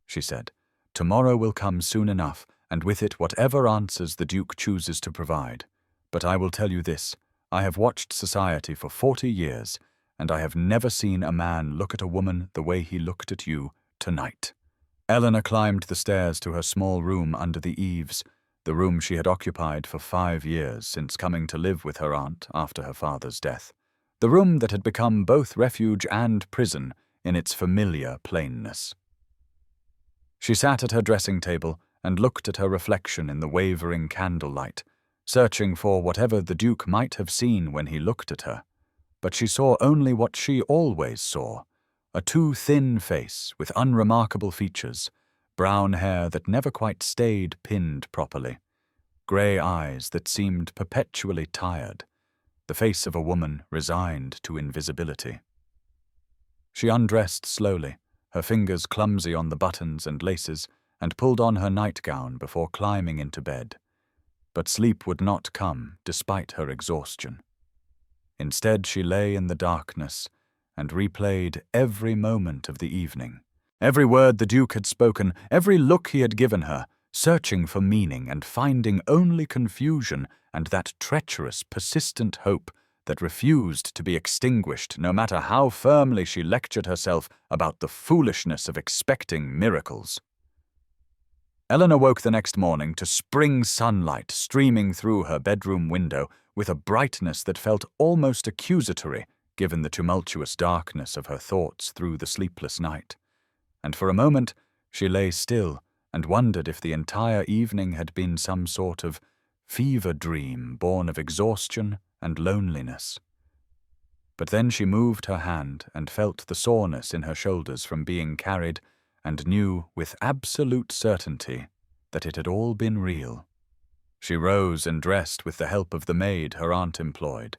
she said. "Tomorrow will come soon enough, and with it whatever answers the Duke chooses to provide. But I will tell you this, I have watched society for 40 years, and I have never seen a man look at a woman the way he looked at you tonight." Eleanor climbed the stairs to her small room under the eaves, the room she had occupied for 5 years since coming to live with her aunt after her father's death, the room that had become both refuge and prison in its familiar plainness. She sat at her dressing table and looked at her reflection in the wavering candlelight, searching for whatever the Duke might have seen when he looked at her. But she saw only what she always saw, a too thin face with unremarkable features, brown hair that never quite stayed pinned properly, grey eyes that seemed perpetually tired, the face of a woman resigned to invisibility. She undressed slowly, her fingers clumsy on the buttons and laces, and pulled on her nightgown before climbing into bed. But sleep would not come despite her exhaustion. Instead, she lay in the darkness and replayed every moment of the evening, every word the Duke had spoken, every look he had given her, searching for meaning and finding only confusion and that treacherous, persistent hope that refused to be extinguished no matter how firmly she lectured herself about the foolishness of expecting miracles. Eleanor woke the next morning to spring sunlight streaming through her bedroom window with a brightness that felt almost accusatory given the tumultuous darkness of her thoughts through the sleepless night. And for a moment she lay still and wondered if the entire evening had been some sort of fever dream born of exhaustion and loneliness. But then she moved her hand and felt the soreness in her shoulders from being carried, and knew with absolute certainty that it had all been real. She rose and dressed with the help of the maid her aunt employed,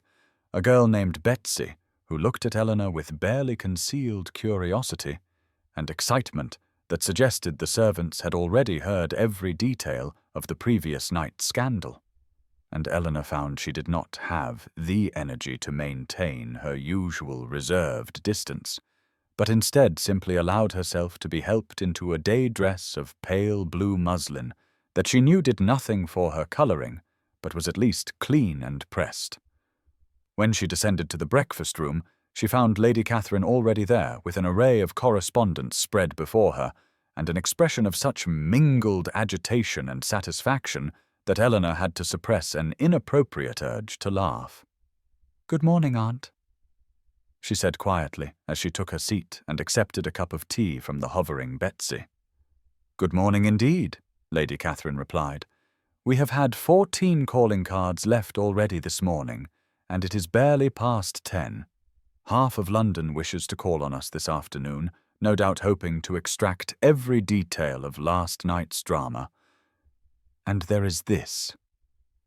a girl named Betsy, who looked at Eleanor with barely concealed curiosity and excitement that suggested the servants had already heard every detail of the previous night's scandal. And Eleanor found she did not have the energy to maintain her usual reserved distance, but instead simply allowed herself to be helped into a day dress of pale blue muslin that she knew did nothing for her colouring, but was at least clean and pressed. When she descended to the breakfast room, She found Lady Catherine already there, with an array of correspondence spread before her, and an expression of such mingled agitation and satisfaction that Eleanor had to suppress an inappropriate urge to laugh. "Good morning, Aunt," she said quietly as she took her seat and accepted a cup of tea from the hovering Betsy. "Good morning indeed," Lady Catherine replied. "We have had 14 calling cards left already this morning, and it is barely past 10. Half of London wishes to call on us this afternoon, no doubt hoping to extract every detail of last night's drama. And there is this."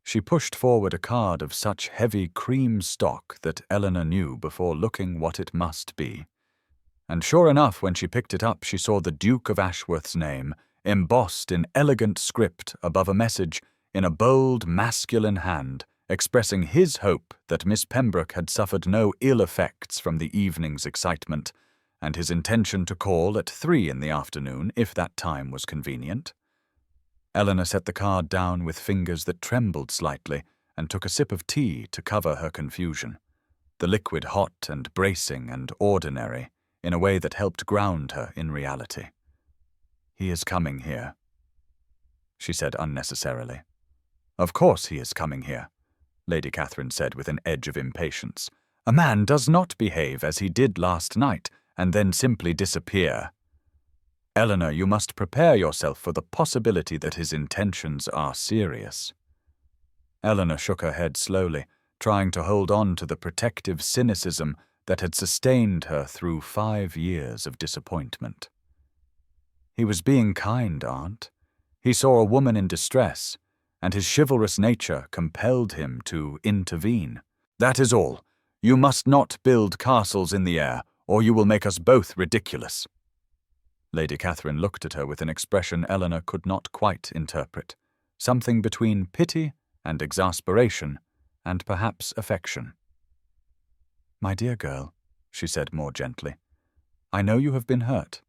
She pushed forward a card of such heavy cream stock that Eleanor knew before looking what it must be. And sure enough, when she picked it up, she saw the Duke of Ashworth's name, embossed in elegant script above a message in a bold, masculine hand, expressing his hope that Miss Pembroke had suffered no ill effects from the evening's excitement, and his intention to call at 3 in the afternoon, if that time was convenient. Eleanor set the card down with fingers that trembled slightly and took a sip of tea to cover her confusion, the liquid hot and bracing and ordinary, in a way that helped ground her in reality. "He is coming here," she said unnecessarily. "Of course he is coming here," Lady Catherine said with an edge of impatience. "A man does not behave as he did last night and then simply disappear. Eleanor, you must prepare yourself for the possibility that his intentions are serious." Eleanor shook her head slowly, trying to hold on to the protective cynicism that had sustained her through 5 years of disappointment. "He was being kind, Aunt. He saw a woman in distress, and his chivalrous nature compelled him to intervene. That is all. You must not build castles in the air, or you will make us both ridiculous." Lady Catherine looked at her with an expression Eleanor could not quite interpret, something between pity and exasperation, and perhaps affection. "My dear girl," she said more gently, "I know you have been hurt.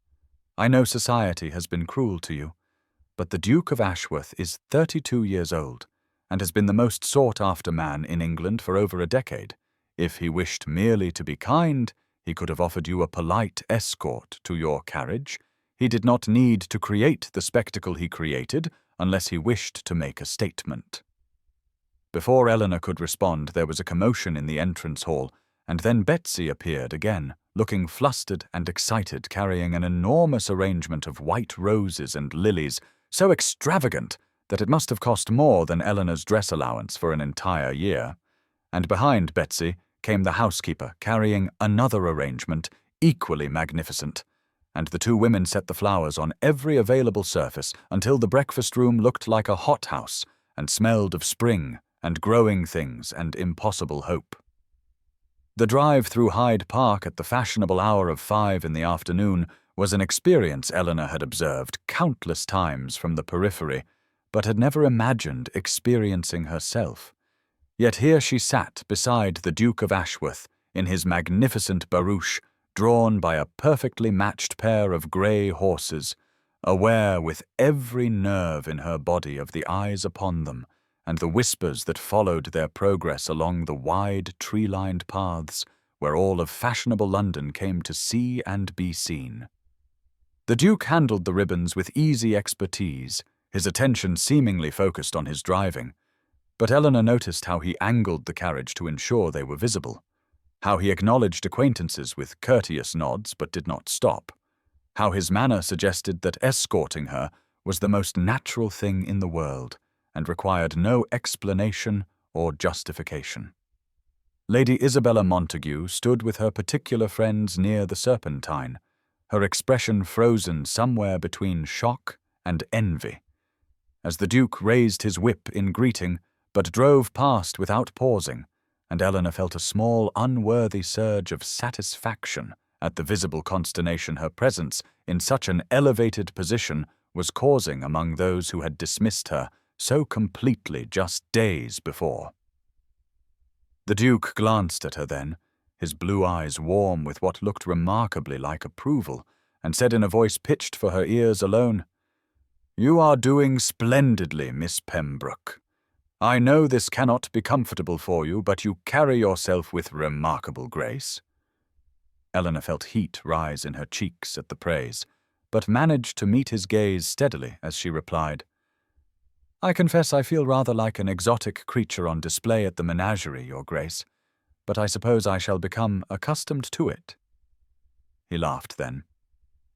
I know society has been cruel to you, but the Duke of Ashworth is 32 years old, and has been the most sought-after man in England for over a decade. If he wished merely to be kind, he could have offered you a polite escort to your carriage. He did not need to create the spectacle he created unless he wished to make a statement." Before Eleanor could respond, there was a commotion in the entrance hall, and then Betsy appeared again, looking flustered and excited, carrying an enormous arrangement of white roses and lilies, so extravagant that it must have cost more than Eleanor's dress allowance for an entire year. And behind Betsy came the housekeeper, carrying another arrangement, equally magnificent, and the two women set the flowers on every available surface until the breakfast room looked like a hothouse and smelled of spring and growing things and impossible hope. The drive through Hyde Park at the fashionable hour of 5 in the afternoon was an experience Eleanor had observed countless times from the periphery, but had never imagined experiencing herself. Yet here she sat beside the Duke of Ashworth in his magnificent barouche, drawn by a perfectly matched pair of grey horses, aware with every nerve in her body of the eyes upon them, and the whispers that followed their progress along the wide, tree-lined paths where all of fashionable London came to see and be seen. The Duke handled the ribbons with easy expertise, his attention seemingly focused on his driving, but Eleanor noticed how he angled the carriage to ensure they were visible, how he acknowledged acquaintances with courteous nods but did not stop, how his manner suggested that escorting her was the most natural thing in the world and required no explanation or justification. Lady Isabella Montague stood with her particular friends near the Serpentine, her expression frozen somewhere between shock and envy. As the Duke raised his whip in greeting, but drove past without pausing, and Eleanor felt a small, unworthy surge of satisfaction at the visible consternation her presence in such an elevated position was causing among those who had dismissed her so completely just days before. The Duke glanced at her then, his blue eyes warm with what looked remarkably like approval, and said in a voice pitched for her ears alone, "You are doing splendidly, Miss Pembroke. I know this cannot be comfortable for you, but you carry yourself with remarkable grace." Eleanor felt heat rise in her cheeks at the praise, but managed to meet his gaze steadily as she replied, "I confess I feel rather like an exotic creature on display at the menagerie, Your Grace, but I suppose I shall become accustomed to it." He laughed then.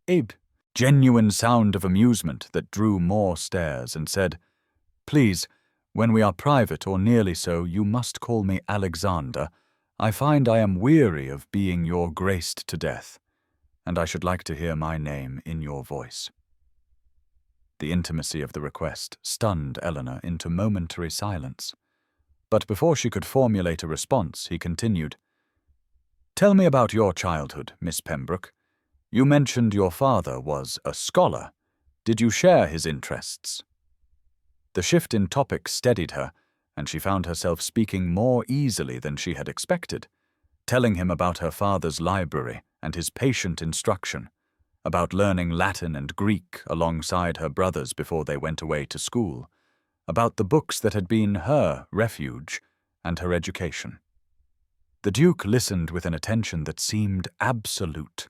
"Abe," genuine sound of amusement that drew more stares, and said, "Please, when we are private or nearly so, you must call me Alexander. I find I am weary of being your graced to death, and I should like to hear my name in your voice." The intimacy of the request stunned Eleanor into momentary silence. But before she could formulate a response, he continued, "Tell me about your childhood, Miss Pembroke. You mentioned your father was a scholar. Did you share his interests?" The shift in topic steadied her, and she found herself speaking more easily than she had expected, telling him about her father's library and his patient instruction, about learning Latin and Greek alongside her brothers before they went away to school, about the books that had been her refuge and her education. The Duke listened with an attention that seemed absolute,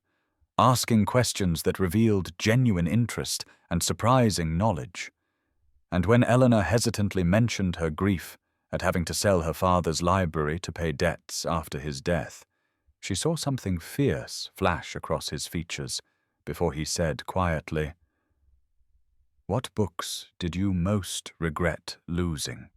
asking questions that revealed genuine interest and surprising knowledge. And when Eleanor hesitantly mentioned her grief at having to sell her father's library to pay debts after his death, she saw something fierce flash across his features before he said quietly, "What books did you most regret losing?"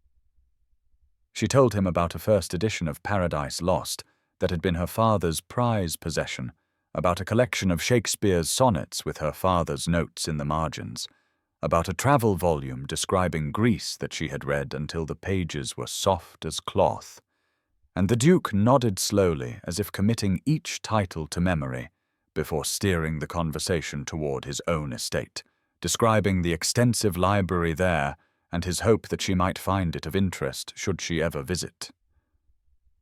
She told him about a first edition of Paradise Lost that had been her father's prize possession, about a collection of Shakespeare's sonnets with her father's notes in the margins, about a travel volume describing Greece that she had read until the pages were soft as cloth. And the Duke nodded slowly, as if committing each title to memory, before steering the conversation toward his own estate, describing the extensive library there and his hope that she might find it of interest should she ever visit.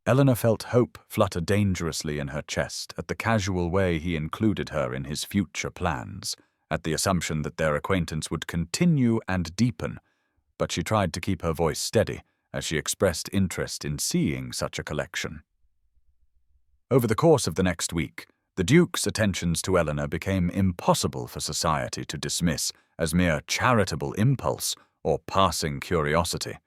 Eleanor felt hope flutter dangerously in her chest at the casual way he included her in his future plans, at the assumption that their acquaintance would continue and deepen, but she tried to keep her voice steady as she expressed interest in seeing such a collection. Over the course of the next week, the Duke's attentions to Eleanor became impossible for society to dismiss as mere charitable impulse or passing curiosity,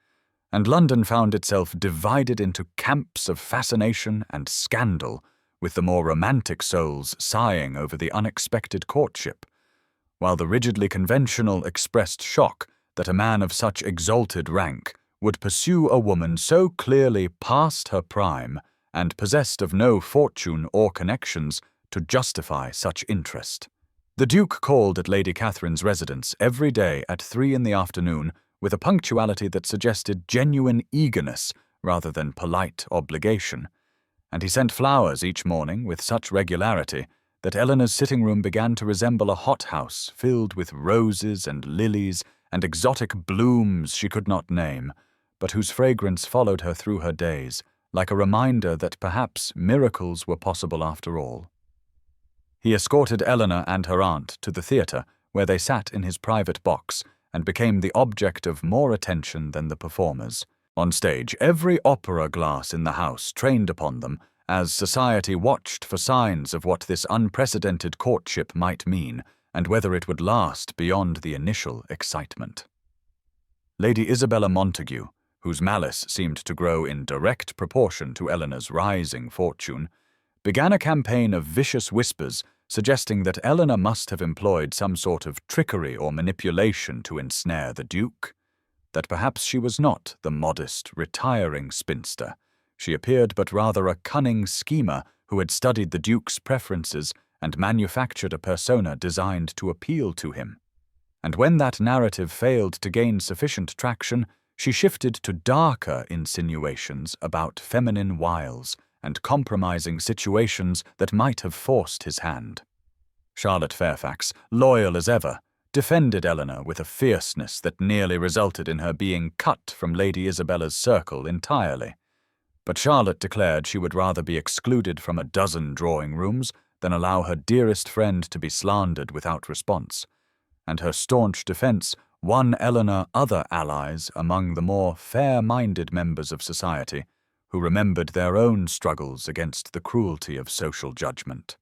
and London found itself divided into camps of fascination and scandal, with the more romantic souls sighing over the unexpected courtship, while the rigidly conventional expressed shock that a man of such exalted rank would pursue a woman so clearly past her prime and possessed of no fortune or connections to justify such interest. The Duke called at Lady Catherine's residence every day at 3 in the afternoon with a punctuality that suggested genuine eagerness rather than polite obligation, and he sent flowers each morning with such regularity that Eleanor's sitting room began to resemble a hothouse filled with roses and lilies and exotic blooms she could not name, but whose fragrance followed her through her days, like a reminder that perhaps miracles were possible after all. He escorted Eleanor and her aunt to the theatre, where they sat in his private box and became the object of more attention than the performers. On stage, every opera glass in the house trained upon them as society watched for signs of what this unprecedented courtship might mean and whether it would last beyond the initial excitement. Lady Isabella Montague, whose malice seemed to grow in direct proportion to Eleanor's rising fortune, began a campaign of vicious whispers suggesting that Eleanor must have employed some sort of trickery or manipulation to ensnare the Duke, that perhaps she was not the modest, retiring spinster. She appeared but rather a cunning schemer who had studied the Duke's preferences and manufactured a persona designed to appeal to him. And when that narrative failed to gain sufficient traction, she shifted to darker insinuations about feminine wiles and compromising situations that might have forced his hand. Charlotte Fairfax, loyal as ever, defended Eleanor with a fierceness that nearly resulted in her being cut from Lady Isabella's circle entirely. But Charlotte declared she would rather be excluded from a dozen drawing-rooms than allow her dearest friend to be slandered without response, and her staunch defence won Eleanor other allies among the more fair-minded members of society, who remembered their own struggles against the cruelty of social judgment.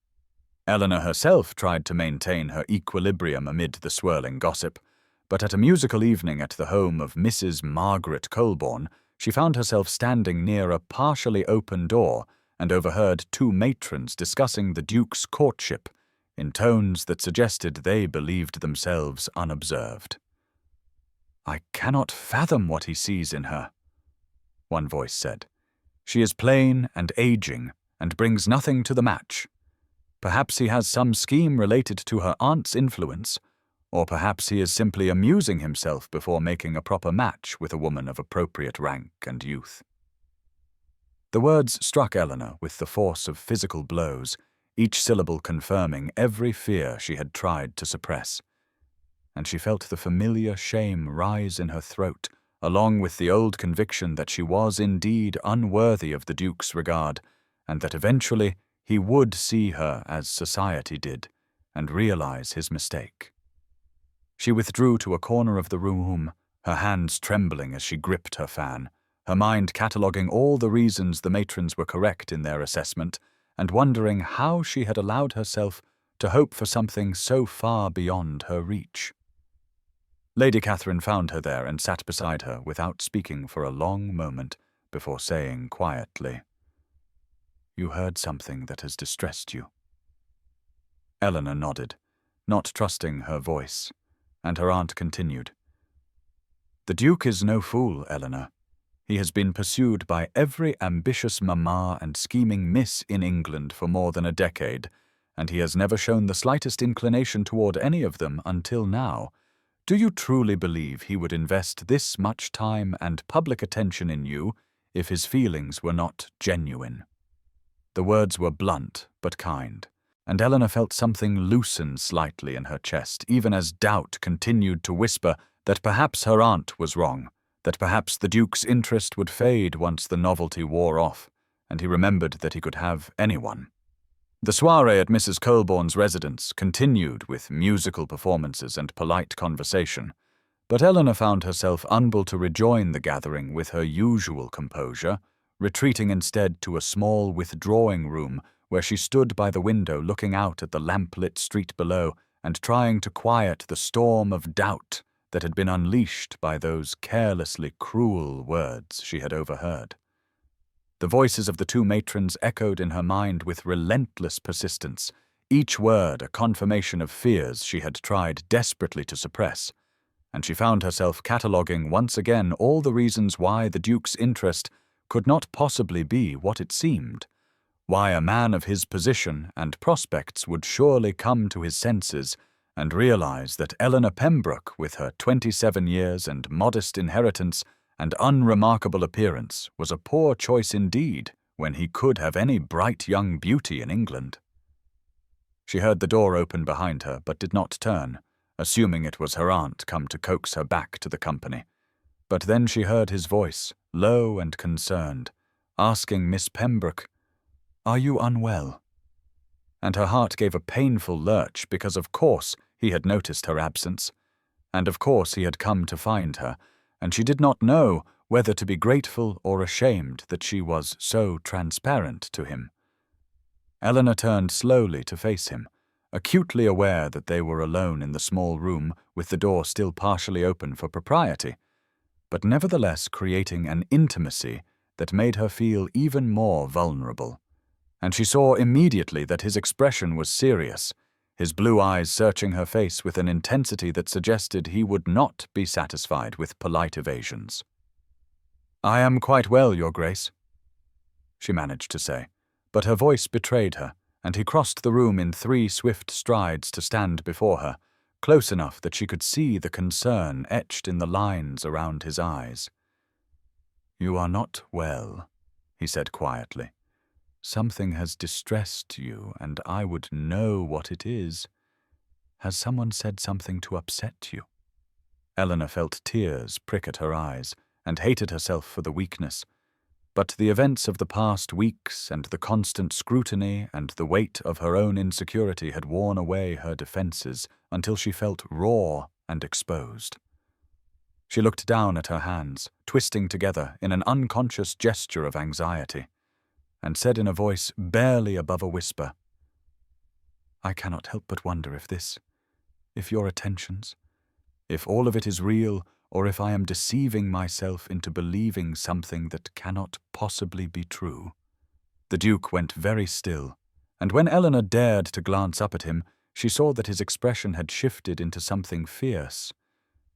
Eleanor herself tried to maintain her equilibrium amid the swirling gossip, but at a musical evening at the home of Mrs. Margaret Colborne, she found herself standing near a partially open door and overheard two matrons discussing the Duke's courtship in tones that suggested they believed themselves unobserved. "I cannot fathom what he sees in her," one voice said. "She is plain and aging, and brings nothing to the match. Perhaps he has some scheme related to her aunt's influence, or perhaps he is simply amusing himself before making a proper match with a woman of appropriate rank and youth." The words struck Eleanor with the force of physical blows, each syllable confirming every fear she had tried to suppress. And she felt the familiar shame rise in her throat, along with the old conviction that she was indeed unworthy of the Duke's regard, and that eventually he would see her as society did, and realize his mistake. She withdrew to a corner of the room, her hands trembling as she gripped her fan, her mind cataloguing all the reasons the matrons were correct in their assessment, and wondering how she had allowed herself to hope for something so far beyond her reach. Lady Catherine found her there and sat beside her without speaking for a long moment before saying quietly, "You heard something that has distressed you." Eleanor nodded, not trusting her voice, and her aunt continued, "The Duke is no fool, Eleanor. He has been pursued by every ambitious mamma and scheming miss in England for more than a decade, and he has never shown the slightest inclination toward any of them until now. Do you truly believe he would invest this much time and public attention in you if his feelings were not genuine?" The words were blunt but kind, and Eleanor felt something loosen slightly in her chest, even as doubt continued to whisper that perhaps her aunt was wrong, that perhaps the Duke's interest would fade once the novelty wore off, and he remembered that he could have anyone. The soiree at Mrs. Colborne's residence continued with musical performances and polite conversation, but Eleanor found herself unable to rejoin the gathering with her usual composure, retreating instead to a small withdrawing room where she stood by the window looking out at the lamplit street below and trying to quiet the storm of doubt that had been unleashed by those carelessly cruel words she had overheard. The voices of the two matrons echoed in her mind with relentless persistence, each word a confirmation of fears she had tried desperately to suppress, and she found herself cataloguing once again all the reasons why the Duke's interest could not possibly be what it seemed, why a man of his position and prospects would surely come to his senses and realize that Eleanor Pembroke, with her 27 years and modest inheritance and unremarkable appearance, was a poor choice indeed when he could have any bright young beauty in England. She heard the door open behind her, but did not turn, assuming it was her aunt come to coax her back to the company. But then she heard his voice, low and concerned, asking Miss Pembroke, "Are you unwell?" And her heart gave a painful lurch because of course he had noticed her absence, and of course he had come to find her, and she did not know whether to be grateful or ashamed that she was so transparent to him. Eleanor turned slowly to face him, acutely aware that they were alone in the small room with the door still partially open for propriety, but nevertheless creating an intimacy that made her feel even more vulnerable. And she saw immediately that his expression was serious, his blue eyes searching her face with an intensity that suggested he would not be satisfied with polite evasions. "I am quite well, Your Grace," she managed to say, but her voice betrayed her, and he crossed the room in 3 swift strides to stand before her, close enough that she could see the concern etched in the lines around his eyes. "You are not well," he said quietly. "Something has distressed you, and I would know what it is. Has someone said something to upset you?" Eleanor felt tears prick at her eyes, and hated herself for the weakness. But the events of the past weeks and the constant scrutiny and the weight of her own insecurity had worn away her defenses until she felt raw and exposed. She looked down at her hands, twisting together in an unconscious gesture of anxiety, and said in a voice barely above a whisper, I cannot help but wonder if your attentions, if all of it is real, or if I am deceiving myself into believing something that cannot possibly be true." The Duke went very still, and when Eleanor dared to glance up at him, she saw that his expression had shifted into something fierce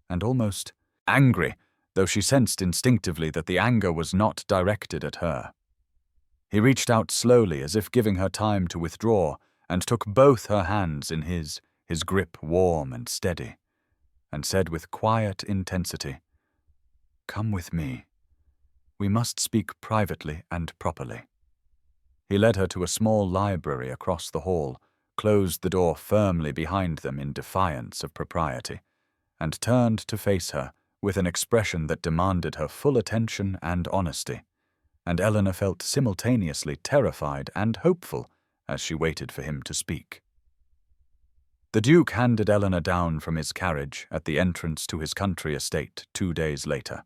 and almost angry, though she sensed instinctively that the anger was not directed at her. He reached out slowly, as if giving her time to withdraw, and took both her hands in his grip warm and steady, and said with quiet intensity, "Come with me. We must speak privately and properly." He led her to a small library across the hall, closed the door firmly behind them in defiance of propriety, and turned to face her with an expression that demanded her full attention and honesty, and Eleanor felt simultaneously terrified and hopeful as she waited for him to speak. The Duke handed Eleanor down from his carriage at the entrance to his country estate 2 days later,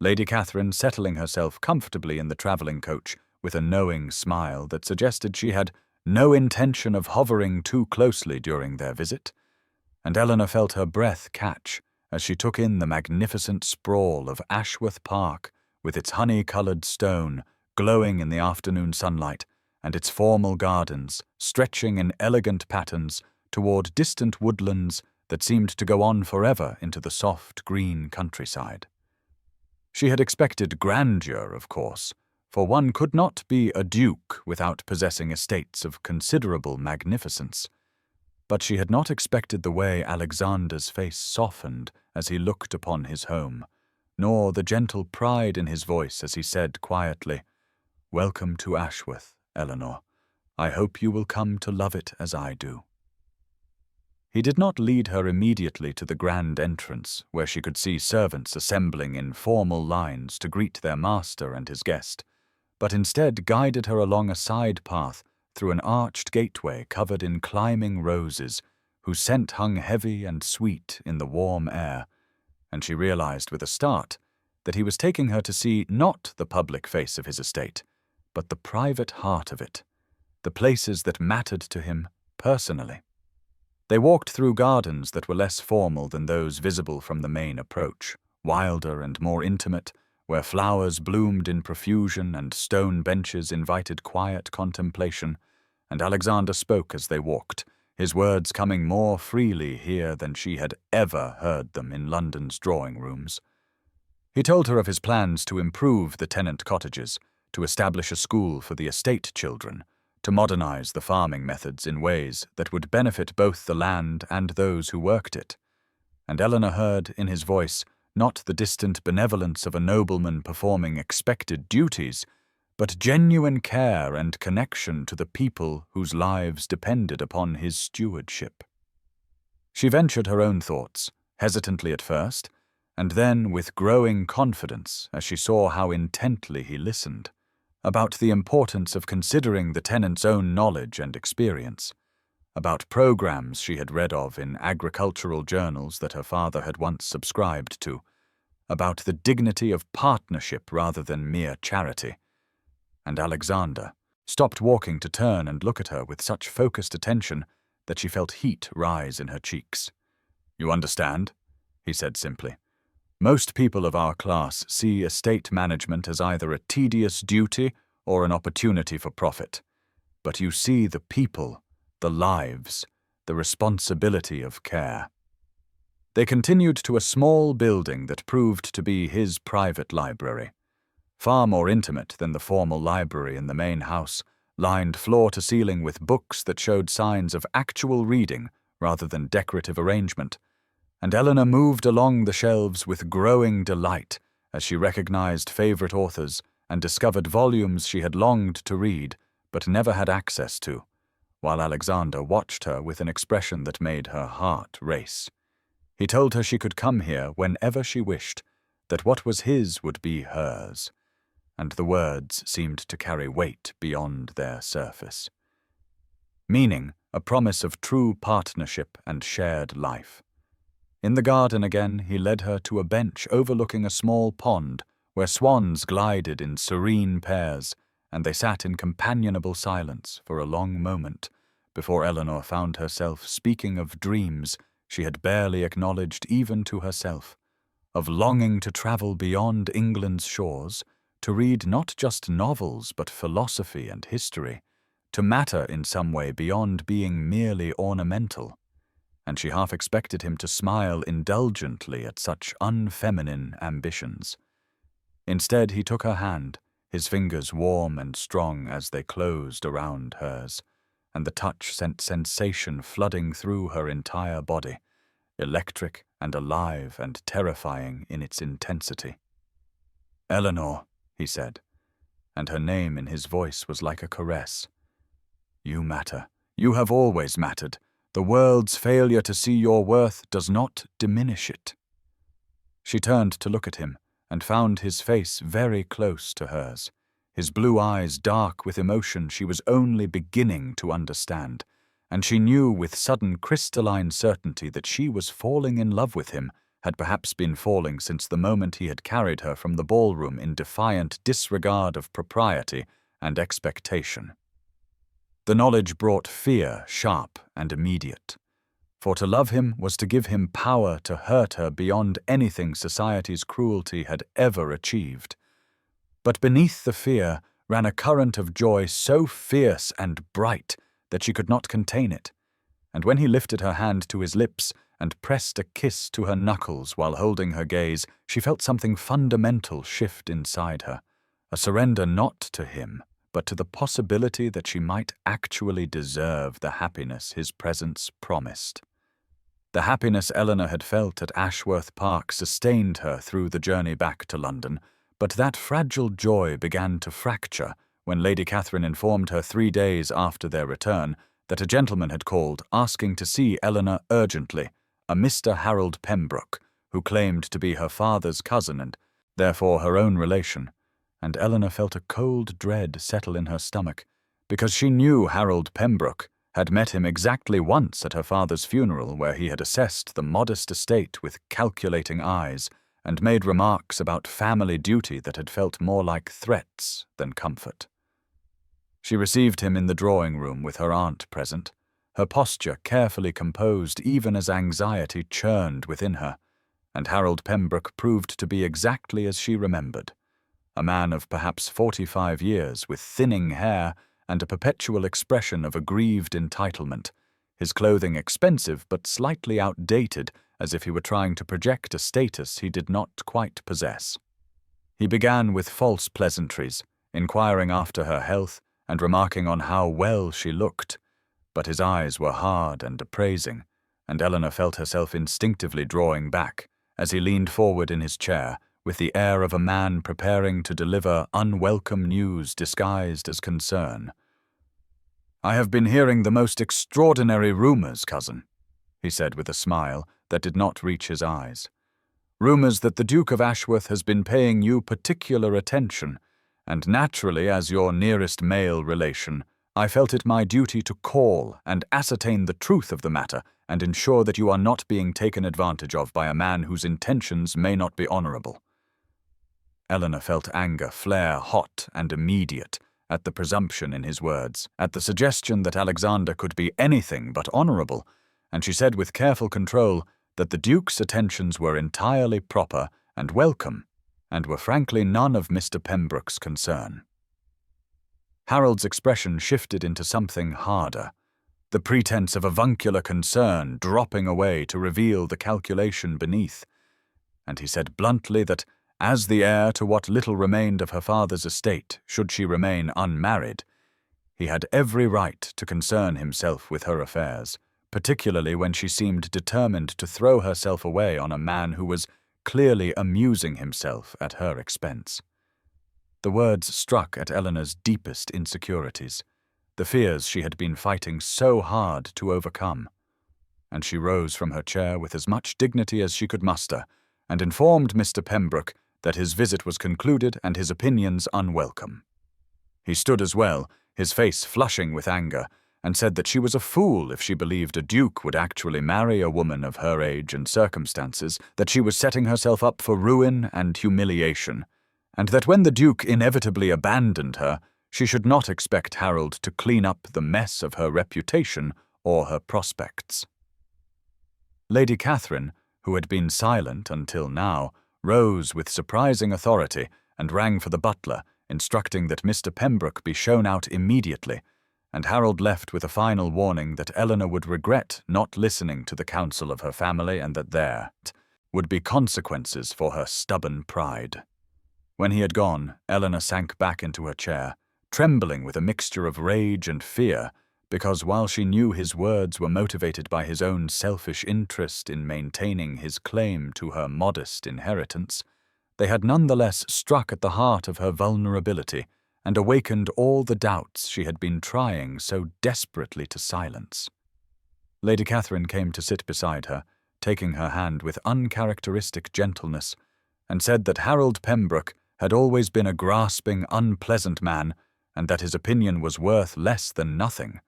Lady Catherine settling herself comfortably in the travelling coach with a knowing smile that suggested she had no intention of hovering too closely during their visit, and Eleanor felt her breath catch as she took in the magnificent sprawl of Ashworth Park with its honey-coloured stone glowing in the afternoon sunlight, and its formal gardens stretching in elegant patterns toward distant woodlands that seemed to go on forever into the soft green countryside. She had expected grandeur, of course, for one could not be a duke without possessing estates of considerable magnificence, but she had not expected the way Alexander's face softened as he looked upon his home, nor the gentle pride in his voice as he said quietly, "Welcome to Ashworth, Eleanor. I hope you will come to love it as I do." He did not lead her immediately to the grand entrance, where she could see servants assembling in formal lines to greet their master and his guest, but instead guided her along a side path through an arched gateway covered in climbing roses, whose scent hung heavy and sweet in the warm air, and she realized with a start that he was taking her to see not the public face of his estate, but the private heart of it, the places that mattered to him personally. They walked through gardens that were less formal than those visible from the main approach, wilder and more intimate, where flowers bloomed in profusion and stone benches invited quiet contemplation, and Alexander spoke as they walked, his words coming more freely here than she had ever heard them in London's drawing-rooms. He told her of his plans to improve the tenant cottages, to establish a school for the estate children, to modernize the farming methods in ways that would benefit both the land and those who worked it. And Eleanor heard in his voice not the distant benevolence of a nobleman performing expected duties, but genuine care and connection to the people whose lives depended upon his stewardship. She ventured her own thoughts, hesitantly at first, and then with growing confidence as she saw how intently he listened, about the importance of considering the tenant's own knowledge and experience, about programs she had read of in agricultural journals that her father had once subscribed to, about the dignity of partnership rather than mere charity. And Alexander stopped walking to turn and look at her with such focused attention that she felt heat rise in her cheeks. "You understand?" he said simply. "Most people of our class see estate management as either a tedious duty or an opportunity for profit. But you see the people, the lives, the responsibility of care." They continued to a small building that proved to be his private library, far more intimate than the formal library in the main house, lined floor to ceiling with books that showed signs of actual reading rather than decorative arrangement, and Eleanor moved along the shelves with growing delight as she recognized favorite authors and discovered volumes she had longed to read but never had access to, while Alexander watched her with an expression that made her heart race. He told her she could come here whenever she wished, that what was his would be hers, and the words seemed to carry weight beyond their surface. Meaning, a promise of true partnership and shared life. In the garden again, he led her to a bench overlooking a small pond where swans glided in serene pairs, and they sat in companionable silence for a long moment, before Eleanor found herself speaking of dreams she had barely acknowledged even to herself, of longing to travel beyond England's shores, to read not just novels but philosophy and history, to matter in some way beyond being merely ornamental. And she half expected him to smile indulgently at such unfeminine ambitions. Instead, he took her hand, his fingers warm and strong as they closed around hers, and the touch sent sensation flooding through her entire body, electric and alive and terrifying in its intensity. "Eleanor," he said, and her name in his voice was like a caress. "You matter. You have always mattered. The world's failure to see your worth does not diminish it." She turned to look at him, and found his face very close to hers, his blue eyes dark with emotion she was only beginning to understand, and she knew with sudden crystalline certainty that she was falling in love with him, had perhaps been falling since the moment he had carried her from the ballroom in defiant disregard of propriety and expectation. The knowledge brought fear sharp and immediate. For to love him was to give him power to hurt her beyond anything society's cruelty had ever achieved. But beneath the fear ran a current of joy so fierce and bright that she could not contain it, and when he lifted her hand to his lips and pressed a kiss to her knuckles while holding her gaze, she felt something fundamental shift inside her, a surrender not to him, but to the possibility that she might actually deserve the happiness his presence promised. The happiness Eleanor had felt at Ashworth Park sustained her through the journey back to London, but that fragile joy began to fracture when Lady Catherine informed her 3 days after their return that a gentleman had called asking to see Eleanor urgently, a Mr. Harold Pembroke, who claimed to be her father's cousin and therefore her own relation, and Eleanor felt a cold dread settle in her stomach, because she knew Harold Pembroke had met him exactly once at her father's funeral, where he had assessed the modest estate with calculating eyes and made remarks about family duty that had felt more like threats than comfort. She received him in the drawing-room with her aunt present, her posture carefully composed even as anxiety churned within her, and Harold Pembroke proved to be exactly as she remembered, a man of perhaps 45 years with thinning hair and a perpetual expression of aggrieved entitlement, his clothing expensive but slightly outdated, as if he were trying to project a status he did not quite possess. He began with false pleasantries, inquiring after her health and remarking on how well she looked, but his eyes were hard and appraising, and Eleanor felt herself instinctively drawing back as he leaned forward in his chair with the air of a man preparing to deliver unwelcome news disguised as concern. "I have been hearing the most extraordinary rumors, cousin," he said with a smile that did not reach his eyes. "Rumors that the Duke of Ashworth has been paying you particular attention, and naturally, as your nearest male relation, I felt it my duty to call and ascertain the truth of the matter and ensure that you are not being taken advantage of by a man whose intentions may not be honorable." Eleanor felt anger flare hot and immediate at the presumption in his words, at the suggestion that Alexander could be anything but honorable, and she said with careful control that the Duke's attentions were entirely proper and welcome, and were frankly none of Mr. Pembroke's concern. Harold's expression shifted into something harder, the pretense of avuncular concern dropping away to reveal the calculation beneath, and he said bluntly that, as the heir to what little remained of her father's estate, should she remain unmarried, he had every right to concern himself with her affairs, particularly when she seemed determined to throw herself away on a man who was clearly amusing himself at her expense. The words struck at Eleanor's deepest insecurities, the fears she had been fighting so hard to overcome, and she rose from her chair with as much dignity as she could muster, and informed Mr. Pembroke that his visit was concluded and his opinions unwelcome. He stood as well, his face flushing with anger, and said that she was a fool if she believed a duke would actually marry a woman of her age and circumstances, that she was setting herself up for ruin and humiliation, and that when the duke inevitably abandoned her, She should not expect Harold to clean up the mess of her reputation or her prospects. Lady Catherine, who had been silent until now, rose with surprising authority and rang for the butler, instructing that Mr. Pembroke be shown out immediately, and Harold left with a final warning that Eleanor would regret not listening to the counsel of her family and that there would be consequences for her stubborn pride. When he had gone, Eleanor sank back into her chair, trembling with a mixture of rage and fear, because while she knew his words were motivated by his own selfish interest in maintaining his claim to her modest inheritance, they had nonetheless struck at the heart of her vulnerability and awakened all the doubts she had been trying so desperately to silence. Lady Catherine came to sit beside her, taking her hand with uncharacteristic gentleness, and said that Harold Pembroke had always been a grasping, unpleasant man, and that his opinion was worth less than nothing.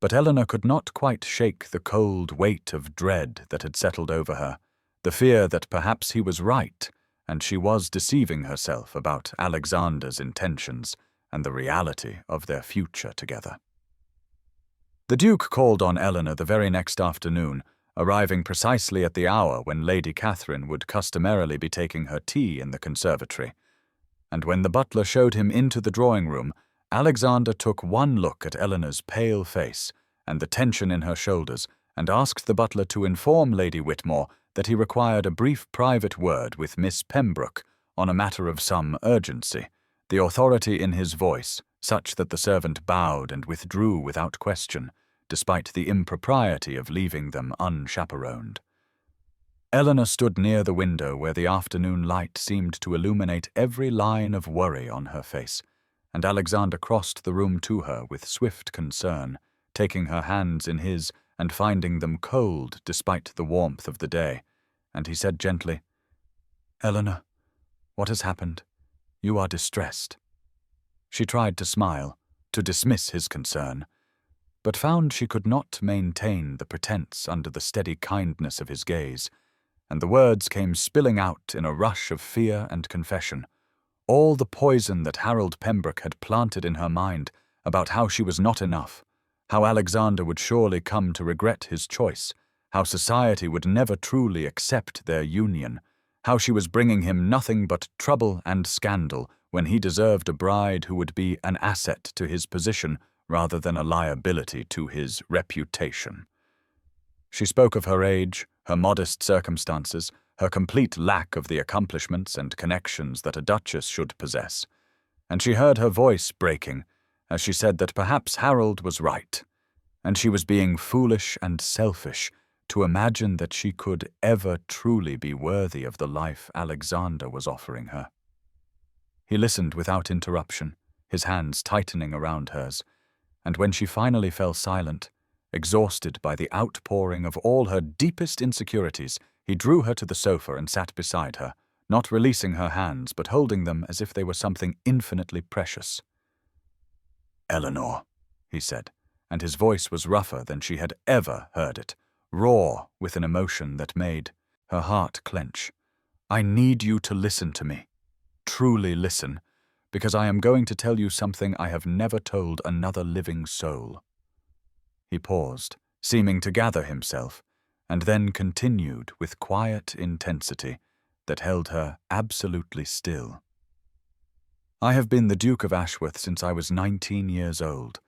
But Eleanor could not quite shake the cold weight of dread that had settled over her, the fear that perhaps he was right, and she was deceiving herself about Alexander's intentions and the reality of their future together. The Duke called on Eleanor the very next afternoon, arriving precisely at the hour when Lady Catherine would customarily be taking her tea in the conservatory. And when the butler showed him into the drawing-room, Alexander took one look at Eleanor's pale face and the tension in her shoulders, and asked the butler to inform Lady Whitmore that he required a brief private word with Miss Pembroke on a matter of some urgency, the authority in his voice such that the servant bowed and withdrew without question, despite the impropriety of leaving them unchaperoned. Eleanor stood near the window where the afternoon light seemed to illuminate every line of worry on her face, and Alexander crossed the room to her with swift concern, taking her hands in his and finding them cold despite the warmth of the day, and he said gently, "Eleanor, what has happened? You are distressed." She tried to smile, to dismiss his concern, but found she could not maintain the pretense under the steady kindness of his gaze, and the words came spilling out in a rush of fear and confession, all the poison that Harold Pembroke had planted in her mind about how she was not enough, how Alexander would surely come to regret his choice, how society would never truly accept their union, how she was bringing him nothing but trouble and scandal when he deserved a bride who would be an asset to his position rather than a liability to his reputation. She spoke of her age, her modest circumstances, her complete lack of the accomplishments and connections that a duchess should possess, and she heard her voice breaking as she said that perhaps Harold was right, and she was being foolish and selfish to imagine that she could ever truly be worthy of the life Alexander was offering her. He listened without interruption, his hands tightening around hers, and when she finally fell silent, exhausted by the outpouring of all her deepest insecurities, he drew her to the sofa and sat beside her, not releasing her hands but holding them as if they were something infinitely precious. "Eleanor," he said, and his voice was rougher than she had ever heard it, raw with an emotion that made her heart clench. "I need you to listen to me. Truly listen, because I am going to tell you something I have never told another living soul." He paused, seeming to gather himself, and then continued with quiet intensity that held her absolutely still. "I have been the Duke of Ashworth since I was 19 years old,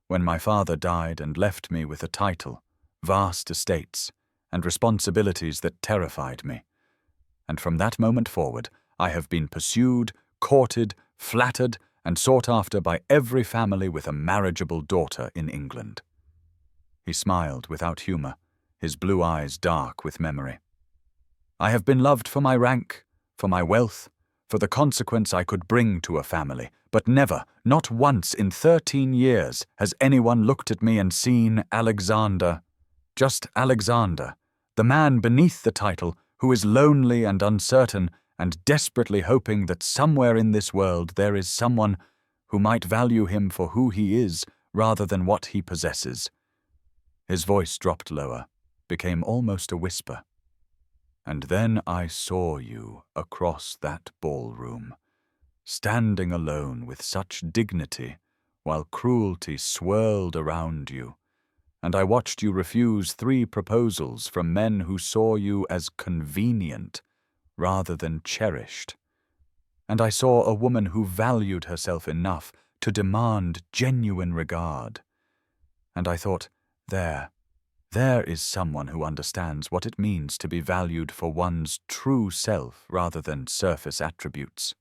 when my father died and left me with a title, vast estates, and responsibilities that terrified me. And from that moment forward, I have been pursued, courted, flattered, and sought after by every family with a marriageable daughter in England." He smiled without humor, his blue eyes dark with memory. "I have been loved for my rank, for my wealth, for the consequence I could bring to a family, but never, not once in 13 years, has anyone looked at me and seen Alexander, just Alexander, the man beneath the title who is lonely and uncertain and desperately hoping that somewhere in this world there is someone who might value him for who he is rather than what he possesses." His voice dropped lower, became almost a whisper. "And then I saw you across that ballroom, standing alone with such dignity while cruelty swirled around you, and I watched you refuse 3 proposals from men who saw you as convenient rather than cherished. And I saw a woman who valued herself enough to demand genuine regard. And I thought, there is someone who understands what it means to be valued for one's true self rather than surface attributes.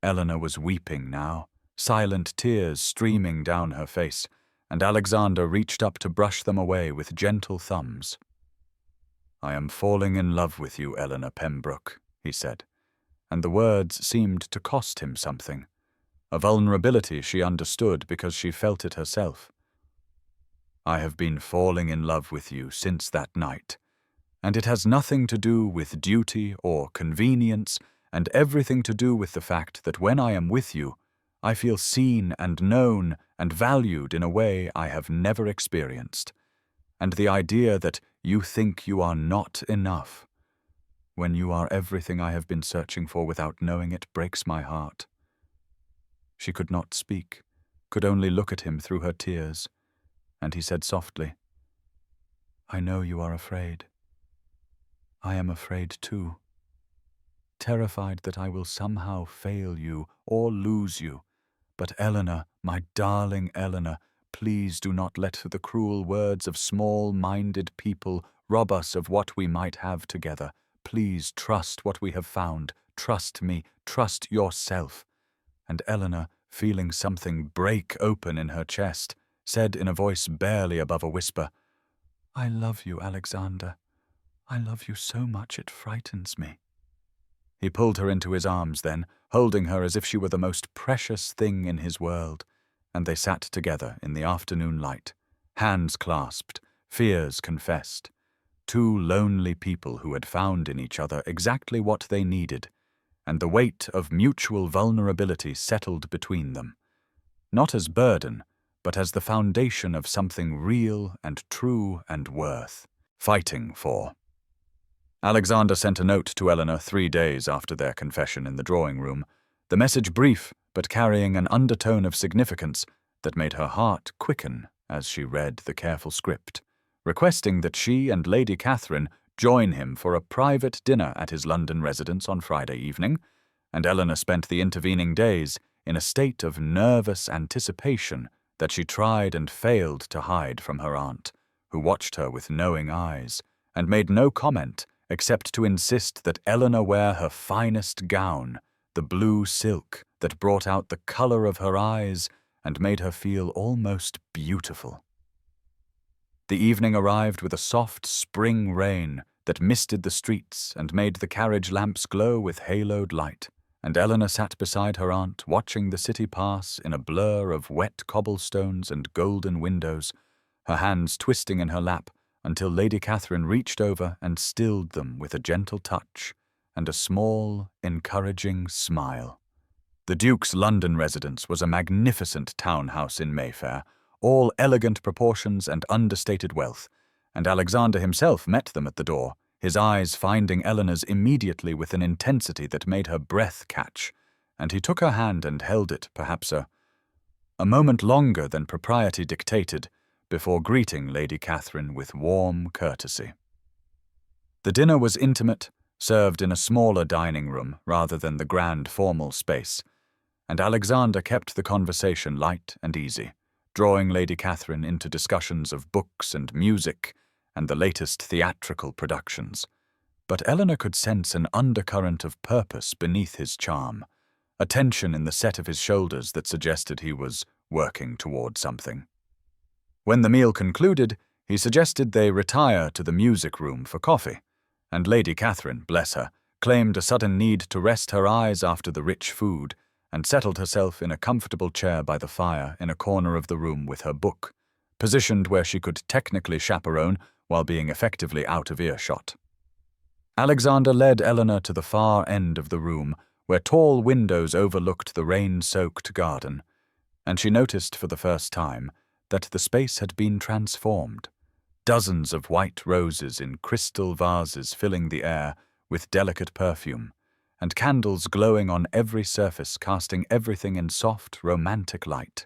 Eleanor was weeping now, silent tears streaming down her face, and Alexander reached up to brush them away with gentle thumbs. "I am falling in love with you, Eleanor Pembroke," he said, and the words seemed to cost him something, a vulnerability she understood because she felt it herself. "I have been falling in love with you since that night, and it has nothing to do with duty or convenience, and everything to do with the fact that when I am with you, I feel seen and known and valued in a way I have never experienced, and the idea that you think you are not enough, when you are everything I have been searching for without knowing it, breaks my heart." She could not speak, could only look at him through her tears, and he said softly, "I know you are afraid. I am afraid too. Terrified that I will somehow fail you or lose you. But Eleanor, my darling Eleanor, please do not let the cruel words of small-minded people rob us of what we might have together. Please trust what we have found. Trust me. Trust yourself." And Eleanor, feeling something break open in her chest, said in a voice barely above a whisper, "I love you, Alexander. I love you so much it frightens me." He pulled her into his arms then, holding her as if she were the most precious thing in his world, and they sat together in the afternoon light, hands clasped, fears confessed, 2 lonely people who had found in each other exactly what they needed, and the weight of mutual vulnerability settled between them, not as burden, but as the foundation of something real and true and worth fighting for. Alexander sent a note to Eleanor 3 days after their confession in the drawing-room, the message brief but carrying an undertone of significance that made her heart quicken as she read the careful script, requesting that she and Lady Catherine join him for a private dinner at his London residence on Friday evening, and Eleanor spent the intervening days in a state of nervous anticipation that she tried and failed to hide from her aunt, who watched her with knowing eyes, and made no comment except to insist that Eleanor wear her finest gown, the blue silk that brought out the color of her eyes and made her feel almost beautiful. The evening arrived with a soft spring rain that misted the streets and made the carriage lamps glow with haloed light, and Eleanor sat beside her aunt watching the city pass in a blur of wet cobblestones and golden windows, her hands twisting in her lap, until Lady Catherine reached over and stilled them with a gentle touch and a small, encouraging smile. The Duke's London residence was a magnificent townhouse in Mayfair, all elegant proportions and understated wealth, and Alexander himself met them at the door, his eyes finding Eleanor's immediately with an intensity that made her breath catch, and he took her hand and held it, perhaps a moment longer than propriety dictated, before greeting Lady Catherine with warm courtesy. The dinner was intimate, served in a smaller dining room rather than the grand formal space, and Alexander kept the conversation light and easy, drawing Lady Catherine into discussions of books and music and the latest theatrical productions. But Eleanor could sense an undercurrent of purpose beneath his charm, a tension in the set of his shoulders that suggested he was working toward something. When the meal concluded, he suggested they retire to the music room for coffee, and Lady Catherine, bless her, claimed a sudden need to rest her eyes after the rich food, and settled herself in a comfortable chair by the fire in a corner of the room with her book, positioned where she could technically chaperone while being effectively out of earshot. Alexander led Eleanor to the far end of the room, where tall windows overlooked the rain-soaked garden, and she noticed for the first time that the space had been transformed, dozens of white roses in crystal vases filling the air with delicate perfume, and candles glowing on every surface casting everything in soft, romantic light.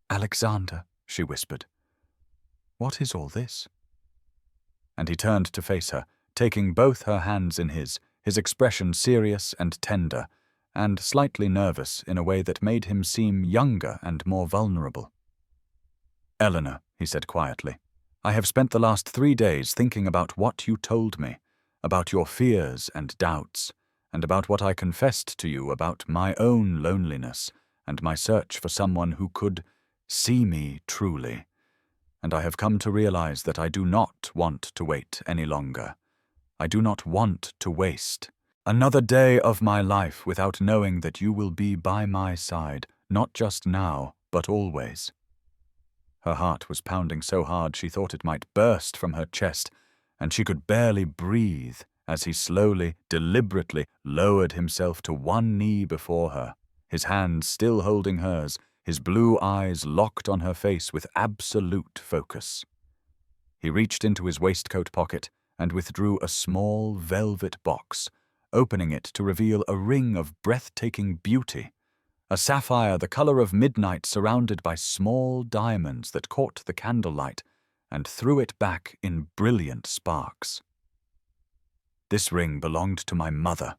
"Alexander," she whispered, "what is all this?" And he turned to face her, taking both her hands in his expression serious and tender, and slightly nervous in a way that made him seem younger and more vulnerable. "Eleanor," he said quietly, "I have spent the last 3 days thinking about what you told me, about your fears and doubts, and about what I confessed to you about my own loneliness and my search for someone who could see me truly. And I have come to realize that I do not want to wait any longer. I do not want to waste another day of my life without knowing that you will be by my side, not just now, but always." Her heart was pounding so hard she thought it might burst from her chest, and she could barely breathe as he slowly, deliberately lowered himself to one knee before her, his hands still holding hers, his blue eyes locked on her face with absolute focus. He reached into his waistcoat pocket and withdrew a small velvet box, opening it to reveal a ring of breathtaking beauty, a sapphire the color of midnight surrounded by small diamonds that caught the candlelight and threw it back in brilliant sparks. "This ring belonged to my mother,"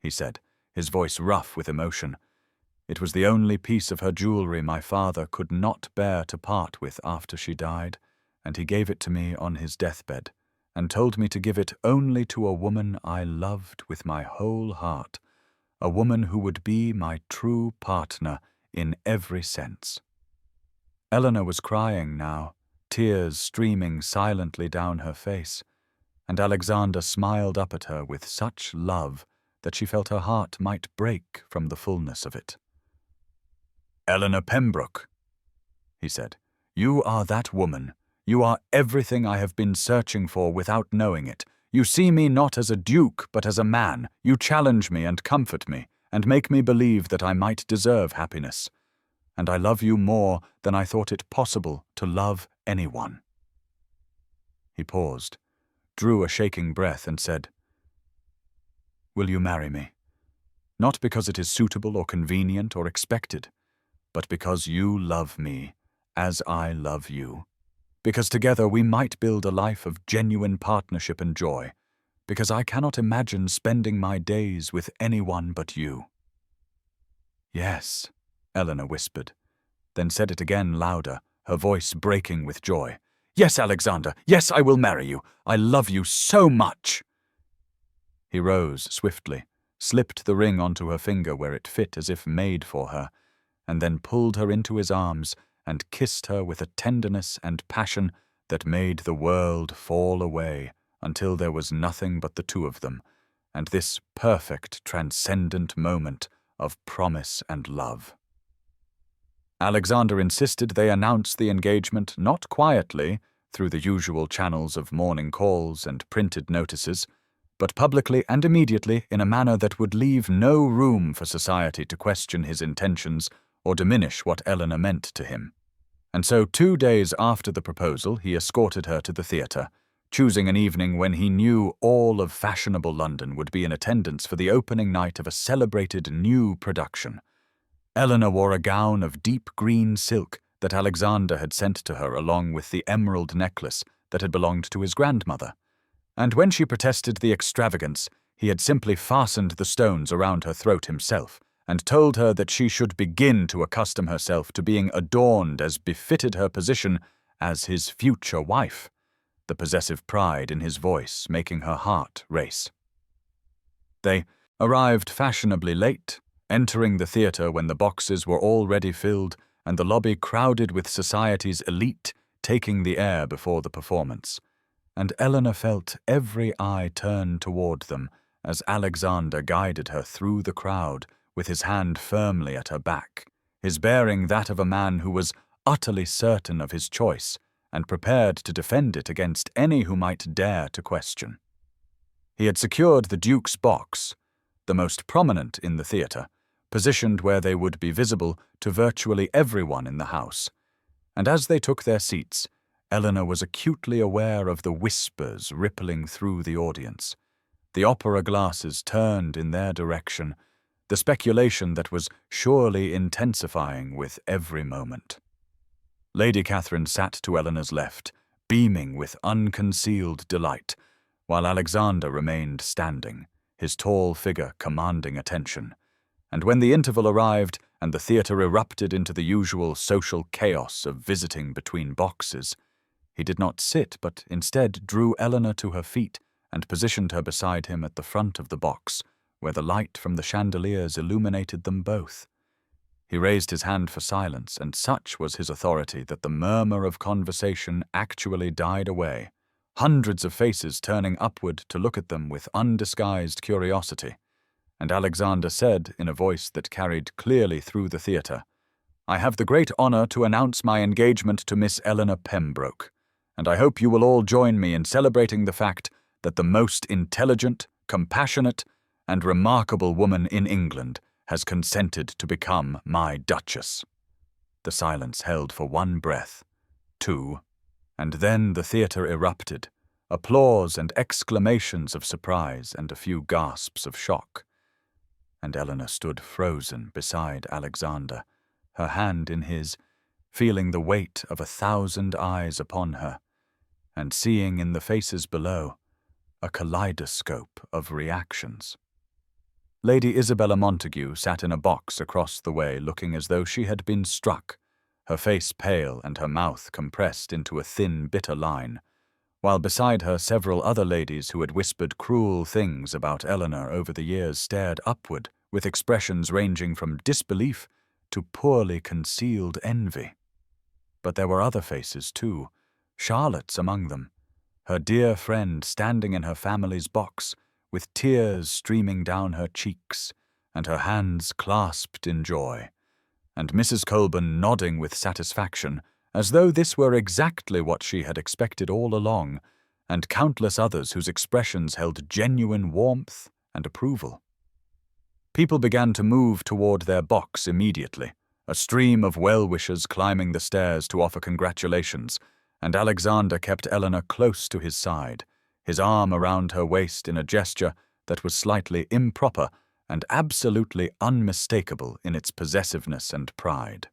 he said, his voice rough with emotion. "It was the only piece of her jewelry my father could not bear to part with after she died, and he gave it to me on his deathbed, and told me to give it only to a woman I loved with my whole heart, a woman who would be my true partner in every sense." Eleanor was crying now, tears streaming silently down her face, and Alexander smiled up at her with such love that she felt her heart might break from the fullness of it. "Eleanor Pembroke," he said, "you are that woman. You are everything I have been searching for without knowing it. You see me not as a duke, but as a man. You challenge me and comfort me, and make me believe that I might deserve happiness. And I love you more than I thought it possible to love anyone." He paused, drew a shaking breath, and said, "Will you marry me? Not because it is suitable or convenient or expected, but because you love me as I love you. Because together we might build a life of genuine partnership and joy. Because I cannot imagine spending my days with anyone but you." "Yes," Eleanor whispered, then said it again louder, her voice breaking with joy. "Yes, Alexander, yes, I will marry you. I love you so much." He rose swiftly, slipped the ring onto her finger where it fit as if made for her, and then pulled her into his arms and kissed her with a tenderness and passion that made the world fall away until there was nothing but the two of them, and this perfect, transcendent moment of promise and love. Alexander insisted they announce the engagement not quietly, through the usual channels of morning calls and printed notices, but publicly and immediately in a manner that would leave no room for society to question his intentions or diminish what Eleanor meant to him. And so 2 days after the proposal he escorted her to the theatre, choosing an evening when he knew all of fashionable London would be in attendance for the opening night of a celebrated new production. Eleanor wore a gown of deep green silk that Alexander had sent to her along with the emerald necklace that had belonged to his grandmother. And when she protested the extravagance, he had simply fastened the stones around her throat himself, and told her that she should begin to accustom herself to being adorned as befitted her position as his future wife, the possessive pride in his voice making her heart race. They arrived fashionably late, entering the theatre when the boxes were already filled and the lobby crowded with society's elite taking the air before the performance, and Eleanor felt every eye turn toward them as Alexander guided her through the crowd with his hand firmly at her back, his bearing that of a man who was utterly certain of his choice and prepared to defend it against any who might dare to question. He had secured the Duke's box, the most prominent in the theatre, positioned where they would be visible to virtually everyone in the house, and as they took their seats, Eleanor was acutely aware of the whispers rippling through the audience, the opera glasses turned in their direction, the speculation that was surely intensifying with every moment. Lady Catherine sat to Eleanor's left, beaming with unconcealed delight, while Alexander remained standing, his tall figure commanding attention. And when the interval arrived and the theatre erupted into the usual social chaos of visiting between boxes, he did not sit, but instead drew Eleanor to her feet and positioned her beside him at the front of the box, where the light from the chandeliers illuminated them both. He raised his hand for silence, and such was his authority that the murmur of conversation actually died away, hundreds of faces turning upward to look at them with undisguised curiosity. And Alexander said, in a voice that carried clearly through the theatre, "I have the great honor to announce my engagement to Miss Eleanor Pembroke, and I hope you will all join me in celebrating the fact that the most intelligent, compassionate, and remarkable woman in England has consented to become my Duchess." The silence held for 1 breath, 2, and then the theatre erupted, applause and exclamations of surprise and a few gasps of shock. And Eleanor stood frozen beside Alexander, her hand in his, feeling the weight of 1,000 eyes upon her, and seeing in the faces below a kaleidoscope of reactions. Lady Isabella Montague sat in a box across the way, looking as though she had been struck, her face pale and her mouth compressed into a thin, bitter line, while beside her several other ladies who had whispered cruel things about Eleanor over the years stared upward with expressions ranging from disbelief to poorly concealed envy. But there were other faces too, Charlotte's among them, her dear friend standing in her family's box, with tears streaming down her cheeks and her hands clasped in joy, and Mrs. Colburn nodding with satisfaction, as though this were exactly what she had expected all along, and countless others whose expressions held genuine warmth and approval. People began to move toward their box immediately, a stream of well-wishers climbing the stairs to offer congratulations, and Alexander kept Eleanor close to his side, his arm around her waist in a gesture that was slightly improper and absolutely unmistakable in its possessiveness and pride.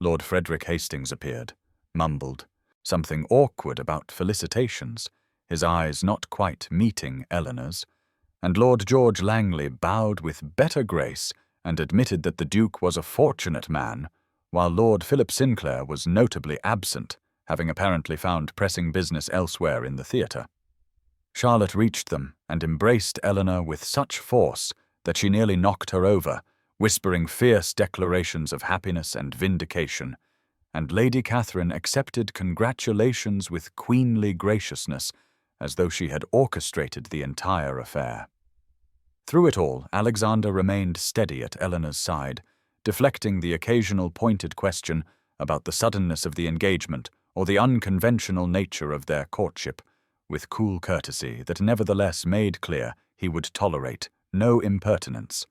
Lord Frederick Hastings appeared, mumbled, something awkward about felicitations, his eyes not quite meeting Eleanor's, and Lord George Langley bowed with better grace and admitted that the Duke was a fortunate man, while Lord Philip Sinclair was notably absent, having apparently found pressing business elsewhere in the theatre. Charlotte reached them and embraced Eleanor with such force that she nearly knocked her over, whispering fierce declarations of happiness and vindication, and Lady Catherine accepted congratulations with queenly graciousness, as though she had orchestrated the entire affair. Through it all, Alexander remained steady at Eleanor's side, deflecting the occasional pointed question about the suddenness of the engagement or the unconventional nature of their courtship, with cool courtesy that nevertheless made clear he would tolerate no impertinence.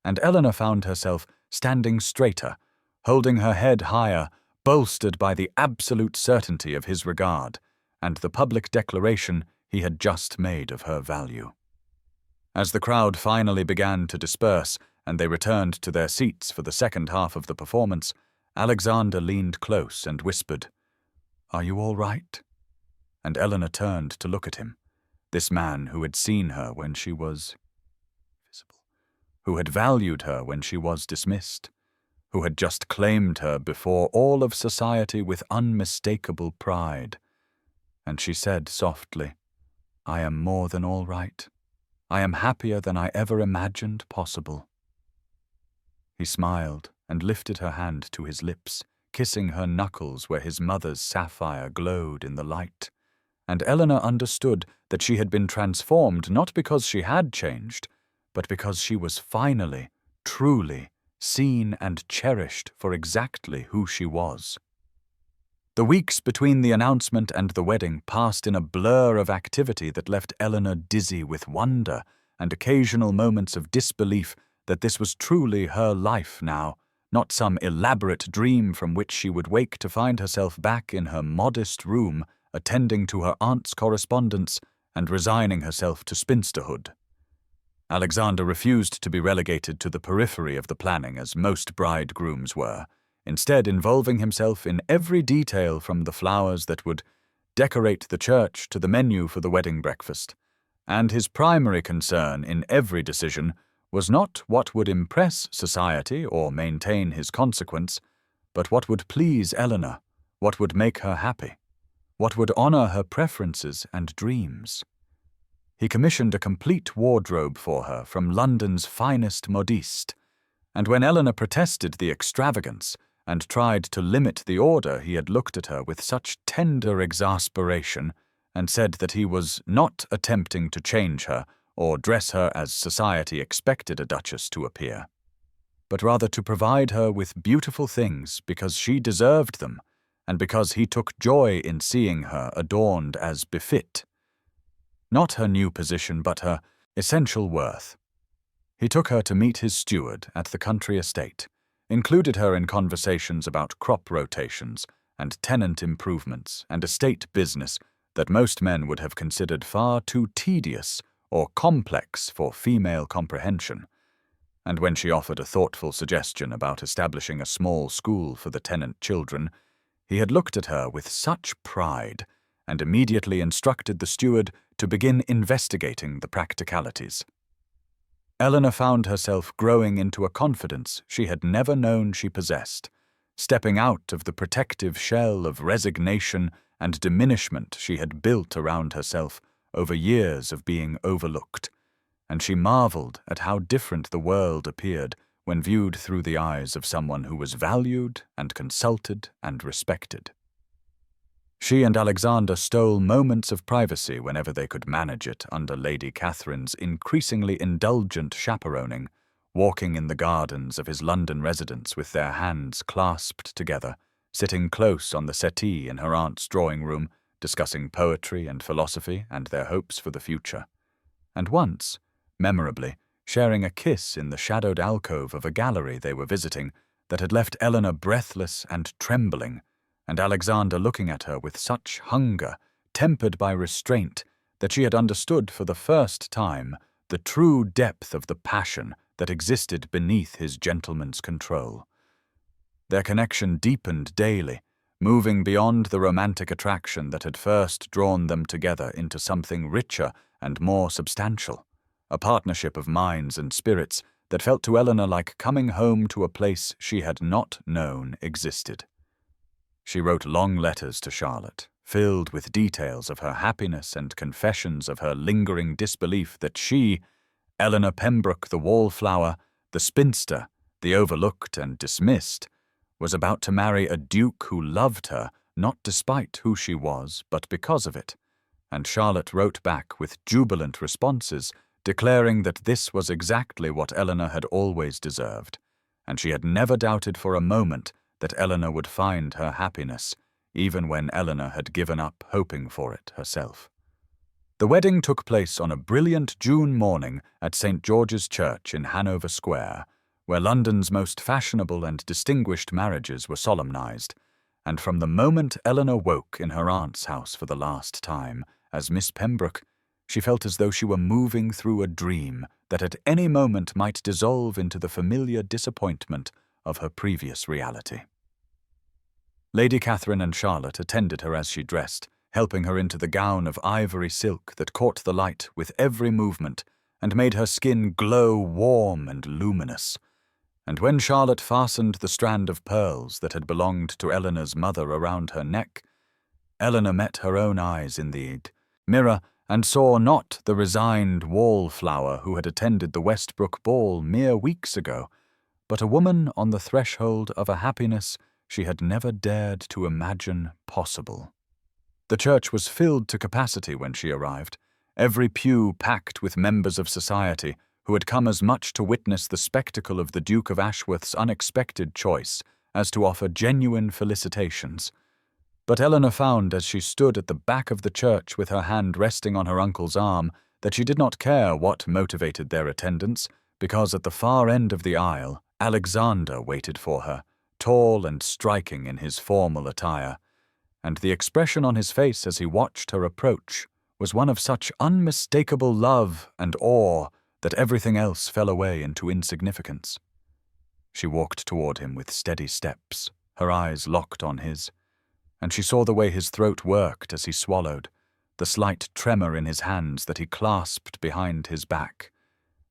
And Eleanor found herself standing straighter, holding her head higher, bolstered by the absolute certainty of his regard, and the public declaration he had just made of her value. As the crowd finally began to disperse, and they returned to their seats for the second half of the performance, Alexander leaned close and whispered, "Are you all right?" And Eleanor turned to look at him, this man who had seen her when she was visible, who had valued her when she was dismissed, who had just claimed her before all of society with unmistakable pride. And she said softly, "I am more than all right. I am happier than I ever imagined possible." He smiled and lifted her hand to his lips, kissing her knuckles where his mother's sapphire glowed in the light. And Eleanor understood that she had been transformed not because she had changed, but because she was finally, truly, seen and cherished for exactly who she was. The weeks between the announcement and the wedding passed in a blur of activity that left Eleanor dizzy with wonder and occasional moments of disbelief that this was truly her life now, not some elaborate dream from which she would wake to find herself back in her modest room, attending to her aunt's correspondence and resigning herself to spinsterhood. Alexander refused to be relegated to the periphery of the planning as most bridegrooms were, instead involving himself in every detail from the flowers that would decorate the church to the menu for the wedding breakfast. And his primary concern in every decision was not what would impress society or maintain his consequence, but what would please Eleanor, what would make her happy, what would honor her preferences and dreams. He commissioned a complete wardrobe for her from London's finest modiste, and when Eleanor protested the extravagance and tried to limit the order, he had looked at her with such tender exasperation and said that he was not attempting to change her or dress her as society expected a duchess to appear, but rather to provide her with beautiful things because she deserved them and because he took joy in seeing her adorned as befit. Not her new position, but her essential worth. He took her to meet his steward at the country estate, included her in conversations about crop rotations and tenant improvements and estate business that most men would have considered far too tedious or complex for female comprehension. And when she offered a thoughtful suggestion about establishing a small school for the tenant children, he had looked at her with such pride and immediately instructed the steward to begin investigating the practicalities. Eleanor found herself growing into a confidence she had never known she possessed, stepping out of the protective shell of resignation and diminishment she had built around herself over years of being overlooked, and she marveled at how different the world appeared when viewed through the eyes of someone who was valued and consulted and respected. She and Alexander stole moments of privacy whenever they could manage it under Lady Catherine's increasingly indulgent chaperoning, walking in the gardens of his London residence with their hands clasped together, sitting close on the settee in her aunt's drawing-room, discussing poetry and philosophy and their hopes for the future, and once, memorably, sharing a kiss in the shadowed alcove of a gallery they were visiting that had left Eleanor breathless and trembling, and Alexander looking at her with such hunger, tempered by restraint, that she had understood for the first time the true depth of the passion that existed beneath his gentleman's control. Their connection deepened daily, moving beyond the romantic attraction that had first drawn them together into something richer and more substantial, a partnership of minds and spirits that felt to Eleanor like coming home to a place she had not known existed. She wrote long letters to Charlotte, filled with details of her happiness and confessions of her lingering disbelief that she, Eleanor Pembroke the wallflower, the spinster, the overlooked and dismissed, was about to marry a duke who loved her, not despite who she was, but because of it, and Charlotte wrote back with jubilant responses, declaring that this was exactly what Eleanor had always deserved, and she had never doubted for a moment that Eleanor would find her happiness, even when Eleanor had given up hoping for it herself. The wedding took place on a brilliant June morning at St. George's Church in Hanover Square, where London's most fashionable and distinguished marriages were solemnized, and from the moment Eleanor woke in her aunt's house for the last time, as Miss Pembroke, she felt as though she were moving through a dream that at any moment might dissolve into the familiar disappointment of her previous reality. Lady Catherine and Charlotte attended her as she dressed, helping her into the gown of ivory silk that caught the light with every movement and made her skin glow warm and luminous. And when Charlotte fastened the strand of pearls that had belonged to Eleanor's mother around her neck, Eleanor met her own eyes in the mirror and saw not the resigned wallflower who had attended the Westbrook Ball mere weeks ago, but a woman on the threshold of a happiness she had never dared to imagine possible. The church was filled to capacity when she arrived, every pew packed with members of society who had come as much to witness the spectacle of the Duke of Ashworth's unexpected choice as to offer genuine felicitations. But Eleanor found as she stood at the back of the church with her hand resting on her uncle's arm that she did not care what motivated their attendance, because at the far end of the aisle, Alexander waited for her, tall and striking in his formal attire, and the expression on his face as he watched her approach was one of such unmistakable love and awe that everything else fell away into insignificance. She walked toward him with steady steps, her eyes locked on his, and she saw the way his throat worked as he swallowed, the slight tremor in his hands that he clasped behind his back,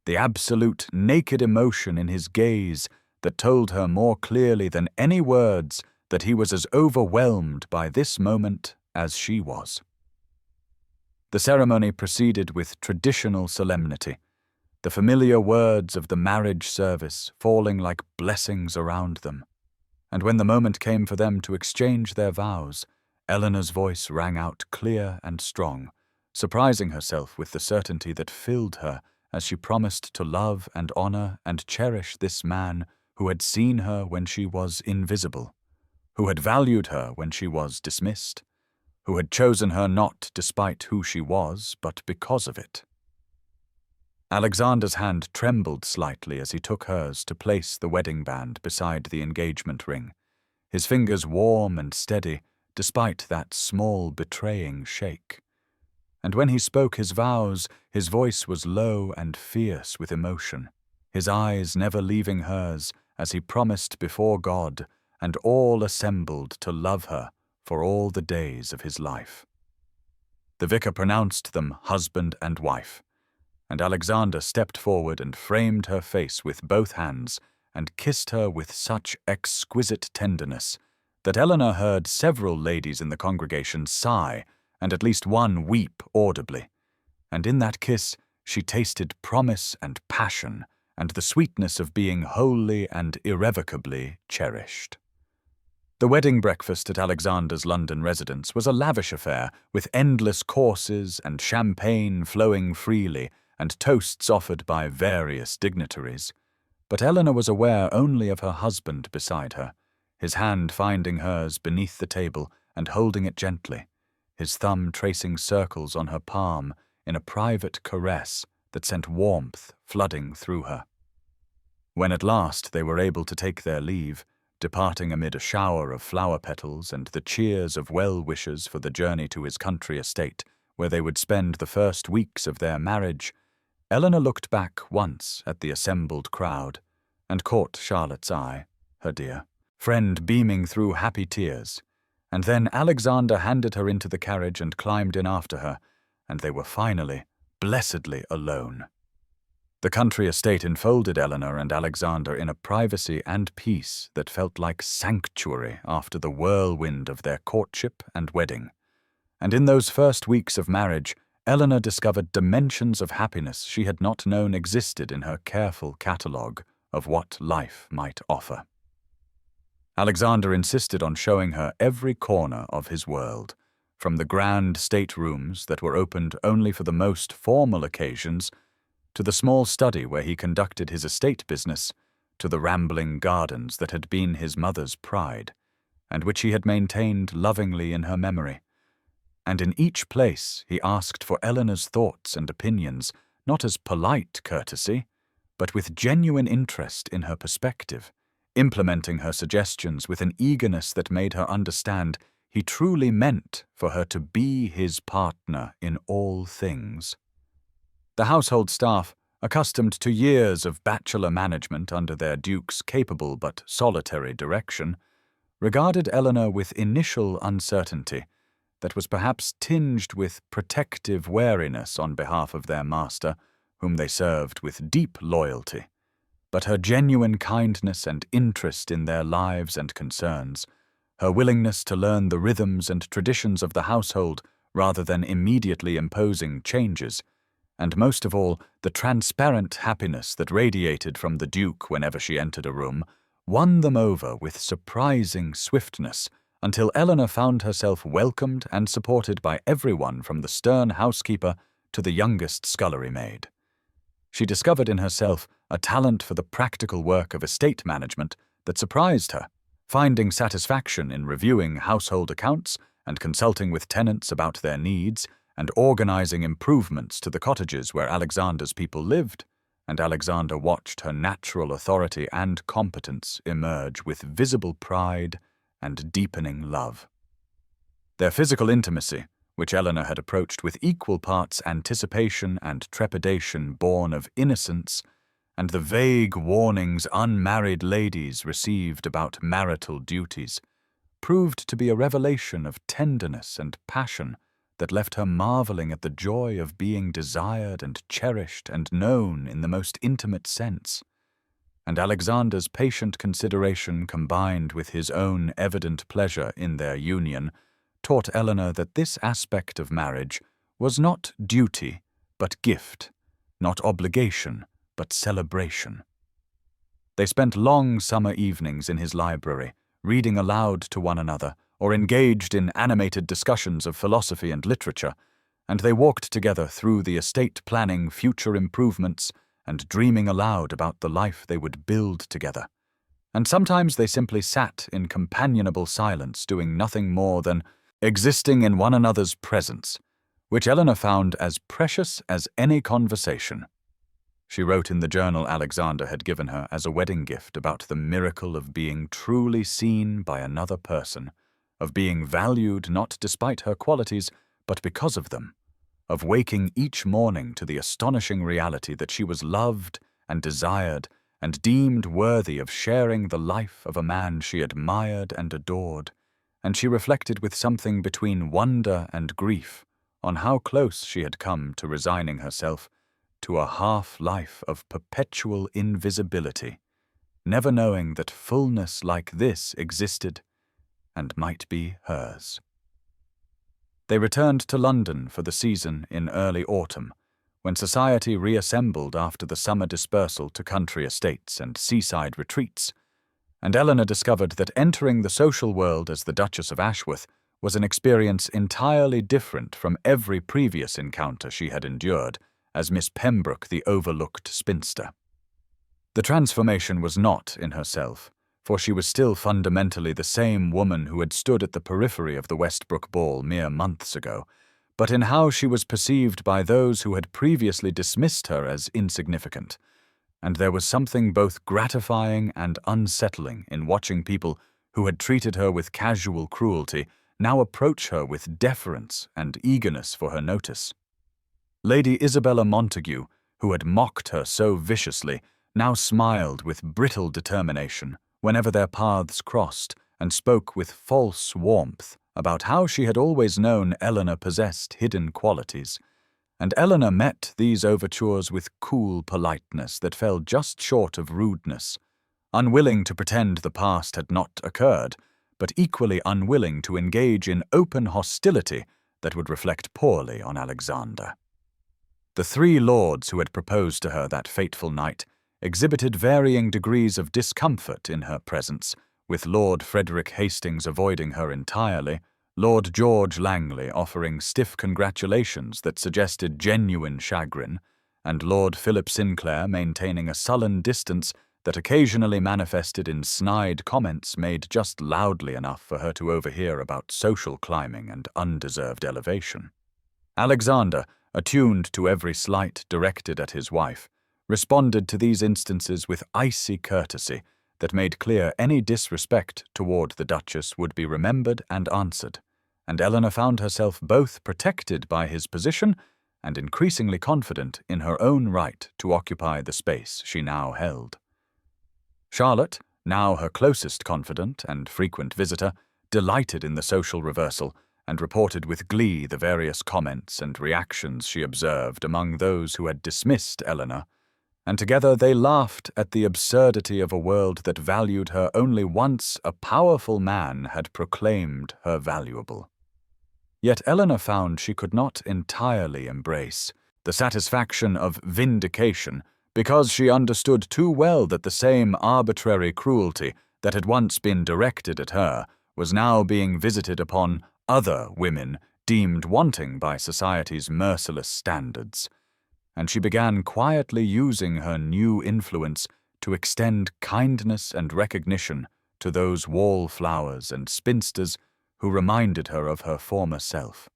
the absolute naked emotion in his gaze that told her more clearly than any words that he was as overwhelmed by this moment as she was. The ceremony proceeded with traditional solemnity, the familiar words of the marriage service falling like blessings around them. And when the moment came for them to exchange their vows, Eleanor's voice rang out clear and strong, surprising herself with the certainty that filled her as she promised to love and honor and cherish this man who had seen her when she was invisible, who had valued her when she was dismissed, who had chosen her not despite who she was, but because of it. Alexander's hand trembled slightly as he took hers to place the wedding band beside the engagement ring, his fingers warm and steady despite that small betraying shake. And when he spoke his vows, his voice was low and fierce with emotion, his eyes never leaving hers as he promised before God and all assembled to love her for all the days of his life. The vicar pronounced them husband and wife, and Alexander stepped forward and framed her face with both hands and kissed her with such exquisite tenderness that Eleanor heard several ladies in the congregation sigh and at least one weep audibly, and in that kiss she tasted promise and passion and the sweetness of being wholly and irrevocably cherished. The wedding breakfast at Alexander's London residence was a lavish affair with endless courses and champagne flowing freely and toasts offered by various dignitaries. But Eleanor was aware only of her husband beside her, his hand finding hers beneath the table and holding it gently, his thumb tracing circles on her palm in a private caress that sent warmth flooding through her. When at last they were able to take their leave, departing amid a shower of flower petals and the cheers of well-wishers for the journey to his country estate, where they would spend the first weeks of their marriage, Eleanor looked back once at the assembled crowd and caught Charlotte's eye, her dear friend beaming through happy tears, and then Alexander handed her into the carriage and climbed in after her, and they were finally, blessedly alone. The country estate enfolded Eleanor and Alexander in a privacy and peace that felt like sanctuary after the whirlwind of their courtship and wedding. And in those first weeks of marriage, Eleanor discovered dimensions of happiness she had not known existed in her careful catalogue of what life might offer. Alexander insisted on showing her every corner of his world, from the grand staterooms that were opened only for the most formal occasions, to the small study where he conducted his estate business, to the rambling gardens that had been his mother's pride, and which he had maintained lovingly in her memory. And in each place he asked for Eleanor's thoughts and opinions, not as polite courtesy, but with genuine interest in her perspective, implementing her suggestions with an eagerness that made her understand he truly meant for her to be his partner in all things. The household staff, accustomed to years of bachelor management under their duke's capable but solitary direction, regarded Eleanor with initial uncertainty that was perhaps tinged with protective wariness on behalf of their master, whom they served with deep loyalty. But her genuine kindness and interest in their lives and concerns, her willingness to learn the rhythms and traditions of the household rather than immediately imposing changes, and most of all, the transparent happiness that radiated from the Duke whenever she entered a room, won them over with surprising swiftness until Eleanor found herself welcomed and supported by everyone from the stern housekeeper to the youngest scullery maid. She discovered in herself a talent for the practical work of estate management that surprised her, finding satisfaction in reviewing household accounts and consulting with tenants about their needs and organizing improvements to the cottages where Alexander's people lived, and Alexander watched her natural authority and competence emerge with visible pride and deepening love. Their physical intimacy, which Eleanor had approached with equal parts anticipation and trepidation born of innocence, and the vague warnings unmarried ladies received about marital duties proved to be a revelation of tenderness and passion that left her marveling at the joy of being desired and cherished and known in the most intimate sense. And Alexander's patient consideration combined with his own evident pleasure in their union taught Eleanor that this aspect of marriage was not duty but gift, not obligation but celebration. They spent long summer evenings in his library, reading aloud to one another, or engaged in animated discussions of philosophy and literature, and they walked together through the estate planning future improvements and dreaming aloud about the life they would build together. And sometimes they simply sat in companionable silence, doing nothing more than existing in one another's presence, which Eleanor found as precious as any conversation. She wrote in the journal Alexander had given her as a wedding gift about the miracle of being truly seen by another person, of being valued not despite her qualities, but because of them, of waking each morning to the astonishing reality that she was loved and desired and deemed worthy of sharing the life of a man she admired and adored, and she reflected with something between wonder and grief on how close she had come to resigning herself to a half-life of perpetual invisibility, never knowing that fullness like this existed and might be hers. They returned to London for the season in early autumn, when society reassembled after the summer dispersal to country estates and seaside retreats, and Eleanor discovered that entering the social world as the Duchess of Ashworth was an experience entirely different from every previous encounter she had endured as Miss Pembroke, the overlooked spinster. The transformation was not in herself, for she was still fundamentally the same woman who had stood at the periphery of the Westbrook Ball mere months ago, but in how she was perceived by those who had previously dismissed her as insignificant. And there was something both gratifying and unsettling in watching people who had treated her with casual cruelty now approach her with deference and eagerness for her notice. Lady Isabella Montague, who had mocked her so viciously, now smiled with brittle determination whenever their paths crossed, and spoke with false warmth about how she had always known Eleanor possessed hidden qualities, and Eleanor met these overtures with cool politeness that fell just short of rudeness, unwilling to pretend the past had not occurred, but equally unwilling to engage in open hostility that would reflect poorly on Alexander. The three lords who had proposed to her that fateful night exhibited varying degrees of discomfort in her presence, with Lord Frederick Hastings avoiding her entirely, Lord George Langley offering stiff congratulations that suggested genuine chagrin, and Lord Philip Sinclair maintaining a sullen distance that occasionally manifested in snide comments made just loudly enough for her to overhear about social climbing and undeserved elevation. Alexander, attuned to every slight directed at his wife, responded to these instances with icy courtesy that made clear any disrespect toward the Duchess would be remembered and answered, and Eleanor found herself both protected by his position and increasingly confident in her own right to occupy the space she now held. Charlotte, now her closest confidant and frequent visitor, delighted in the social reversal and reported with glee the various comments and reactions she observed among those who had dismissed Eleanor, and together they laughed at the absurdity of a world that valued her only once a powerful man had proclaimed her valuable. Yet Eleanor found she could not entirely embrace the satisfaction of vindication, because she understood too well that the same arbitrary cruelty that had once been directed at her was now being visited upon other women deemed wanting by society's merciless standards, and she began quietly using her new influence to extend kindness and recognition to those wallflowers and spinsters who reminded her of her former self.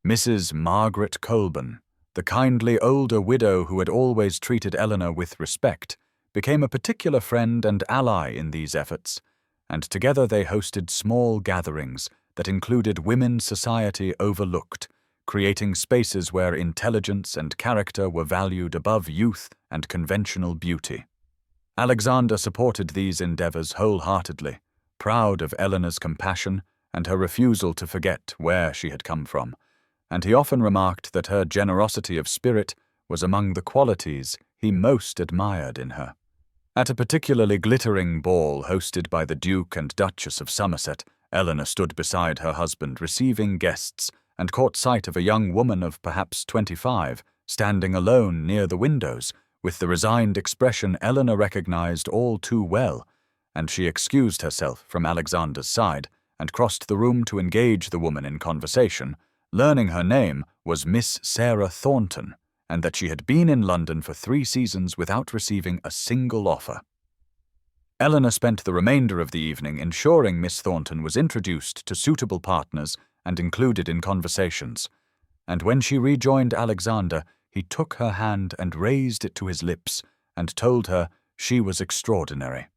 Mrs. Margaret Colburn, the kindly older widow who had always treated Eleanor with respect, became a particular friend and ally in these efforts, and together they hosted small gatherings that included women's society overlooked, creating spaces where intelligence and character were valued above youth and conventional beauty. Alexander supported these endeavors wholeheartedly, proud of Eleanor's compassion and her refusal to forget where she had come from, and he often remarked that her generosity of spirit was among the qualities he most admired in her. At a particularly glittering ball hosted by the Duke and Duchess of Somerset, Eleanor stood beside her husband receiving guests and caught sight of a young woman of perhaps 25 standing alone near the windows, with the resigned expression Eleanor recognized all too well, and she excused herself from Alexander's side and crossed the room to engage the woman in conversation, learning her name was Miss Sarah Thornton, and that she had been in London for 3 seasons without receiving a single offer. Eleanor spent the remainder of the evening ensuring Miss Thornton was introduced to suitable partners and included in conversations, and when she rejoined Alexander, he took her hand and raised it to his lips and told her she was extraordinary.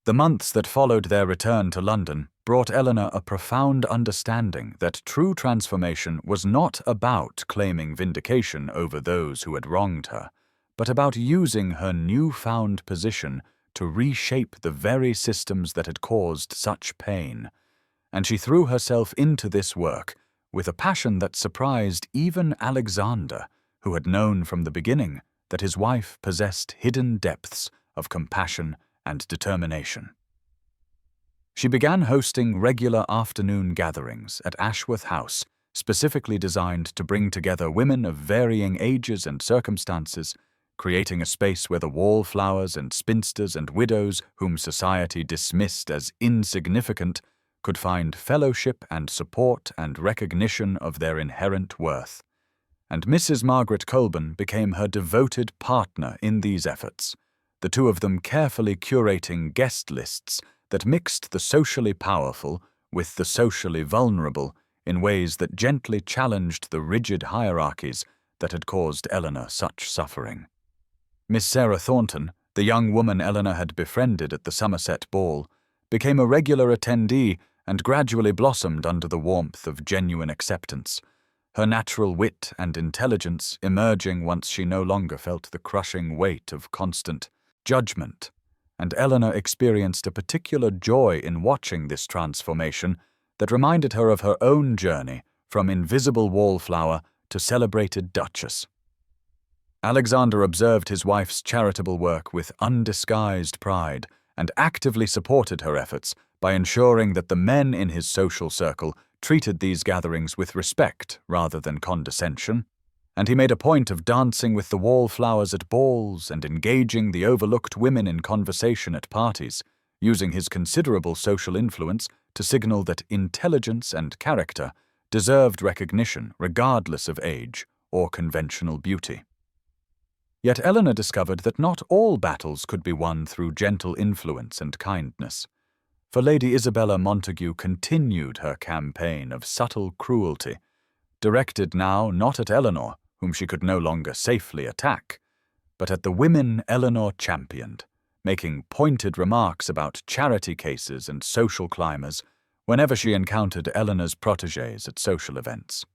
The months that followed their return to London brought Eleanor a profound understanding that true transformation was not about claiming vindication over those who had wronged her, but about using her newfound position to reshape the very systems that had caused such pain. And she threw herself into this work with a passion that surprised even Alexander, who had known from the beginning that his wife possessed hidden depths of compassion and determination. She began hosting regular afternoon gatherings at Ashworth House, specifically designed to bring together women of varying ages and circumstances, creating a space where the wallflowers and spinsters and widows whom society dismissed as insignificant could find fellowship and support and recognition of their inherent worth. And Mrs. Margaret Colburn became her devoted partner in these efforts, the two of them carefully curating guest lists that mixed the socially powerful with the socially vulnerable in ways that gently challenged the rigid hierarchies that had caused Eleanor such suffering. Miss Sarah Thornton, the young woman Eleanor had befriended at the Somerset ball, became a regular attendee and gradually blossomed under the warmth of genuine acceptance, her natural wit and intelligence emerging once she no longer felt the crushing weight of constant judgment, and Eleanor experienced a particular joy in watching this transformation that reminded her of her own journey from invisible wallflower to celebrated duchess. Alexander observed his wife's charitable work with undisguised pride and actively supported her efforts by ensuring that the men in his social circle treated these gatherings with respect rather than condescension, and he made a point of dancing with the wallflowers at balls and engaging the overlooked women in conversation at parties, using his considerable social influence to signal that intelligence and character deserved recognition regardless of age or conventional beauty. Yet Eleanor discovered that not all battles could be won through gentle influence and kindness, for Lady Isabella Montague continued her campaign of subtle cruelty, directed now not at Eleanor, whom she could no longer safely attack, but at the women Eleanor championed, making pointed remarks about charity cases and social climbers whenever she encountered Eleanor's protégés at social events.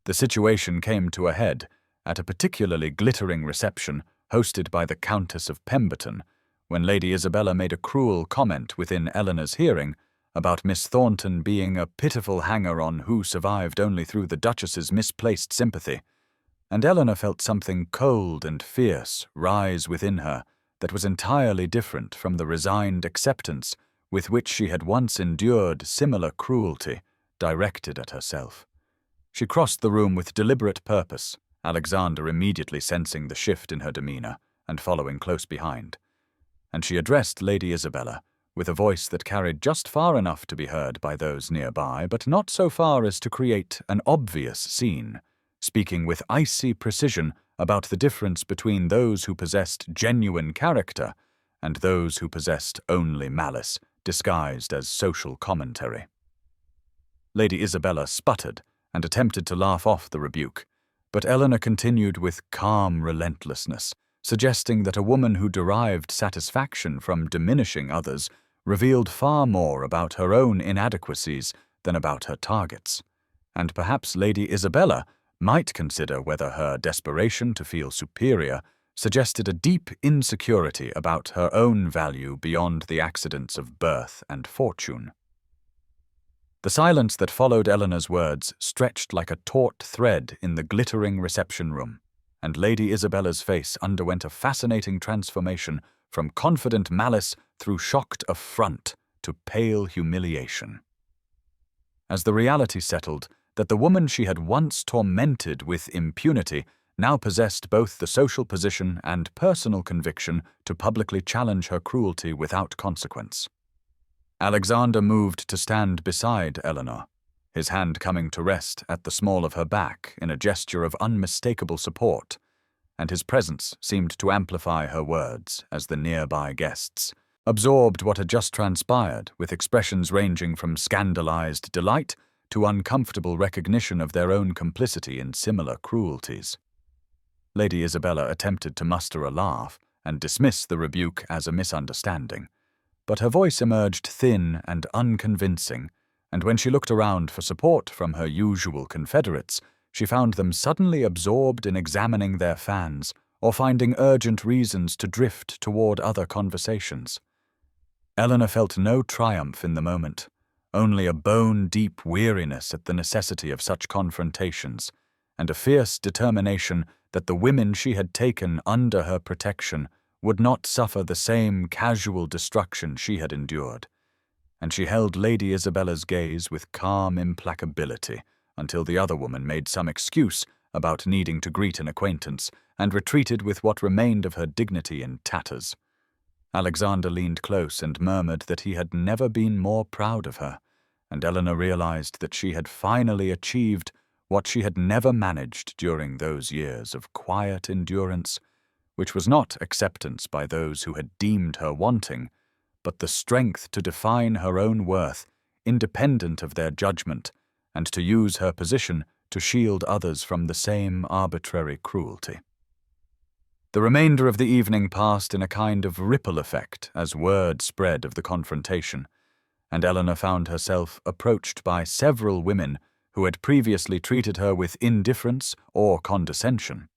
The situation came to a head at a particularly glittering reception hosted by the Countess of Pemberton, when Lady Isabella made a cruel comment within Eleanor's hearing about Miss Thornton being a pitiful hanger-on who survived only through the Duchess's misplaced sympathy, and Eleanor felt something cold and fierce rise within her that was entirely different from the resigned acceptance with which she had once endured similar cruelty directed at herself. She crossed the room with deliberate purpose, Alexander immediately sensing the shift in her demeanor and following close behind, and she addressed Lady Isabella with a voice that carried just far enough to be heard by those nearby, but not so far as to create an obvious scene, speaking with icy precision about the difference between those who possessed genuine character and those who possessed only malice, disguised as social commentary. Lady Isabella sputtered and attempted to laugh off the rebuke, but Eleanor continued with calm relentlessness, suggesting that a woman who derived satisfaction from diminishing others revealed far more about her own inadequacies than about her targets, and perhaps Lady Isabella might consider whether her desperation to feel superior suggested a deep insecurity about her own value beyond the accidents of birth and fortune. The silence that followed Eleanor's words stretched like a taut thread in the glittering reception room, and Lady Isabella's face underwent a fascinating transformation from confident malice through shocked affront to pale humiliation. As the reality settled that the woman she had once tormented with impunity now possessed both the social position and personal conviction to publicly challenge her cruelty without consequence. Alexander moved to stand beside Eleanor, his hand coming to rest at the small of her back in a gesture of unmistakable support, and his presence seemed to amplify her words as the nearby guests absorbed what had just transpired with expressions ranging from scandalized delight to uncomfortable recognition of their own complicity in similar cruelties. Lady Isabella attempted to muster a laugh and dismiss the rebuke as a misunderstanding, but her voice emerged thin and unconvincing, and when she looked around for support from her usual confederates, she found them suddenly absorbed in examining their fans or finding urgent reasons to drift toward other conversations. Eleanor felt no triumph in the moment, only a bone-deep weariness at the necessity of such confrontations, and a fierce determination that the women she had taken under her protection would not suffer the same casual destruction she had endured, and she held Lady Isabella's gaze with calm implacability until the other woman made some excuse about needing to greet an acquaintance and retreated with what remained of her dignity in tatters. Alexander leaned close and murmured that he had never been more proud of her, and Eleanor realized that she had finally achieved what she had never managed during those years of quiet endurance, which was not acceptance by those who had deemed her wanting, but the strength to define her own worth, independent of their judgment, and to use her position to shield others from the same arbitrary cruelty. The remainder of the evening passed in a kind of ripple effect as word spread of the confrontation, and Eleanor found herself approached by several women who had previously treated her with indifference or condescension.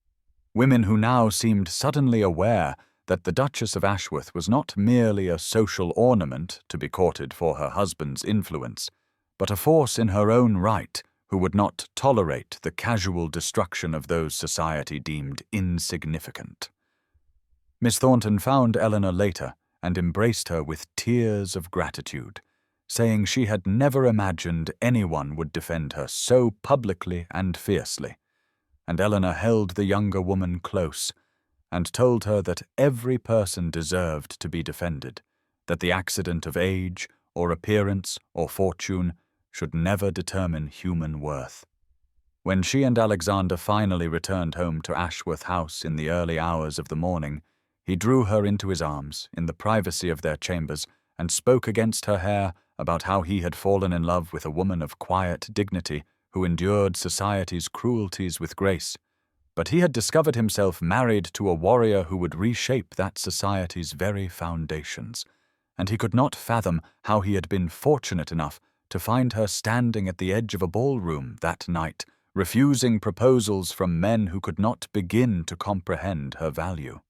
Women who now seemed suddenly aware that the Duchess of Ashworth was not merely a social ornament to be courted for her husband's influence, but a force in her own right who would not tolerate the casual destruction of those society deemed insignificant. Miss Thornton found Eleanor later and embraced her with tears of gratitude, saying she had never imagined anyone would defend her so publicly and fiercely, and Eleanor held the younger woman close and told her that every person deserved to be defended, that the accident of age or appearance or fortune should never determine human worth. When she and Alexander finally returned home to Ashworth House in the early hours of the morning, he drew her into his arms in the privacy of their chambers and spoke against her hair about how he had fallen in love with a woman of quiet dignity who endured society's cruelties with grace, but he had discovered himself married to a warrior who would reshape that society's very foundations, and he could not fathom how he had been fortunate enough to find her standing at the edge of a ballroom that night, refusing proposals from men who could not begin to comprehend her value.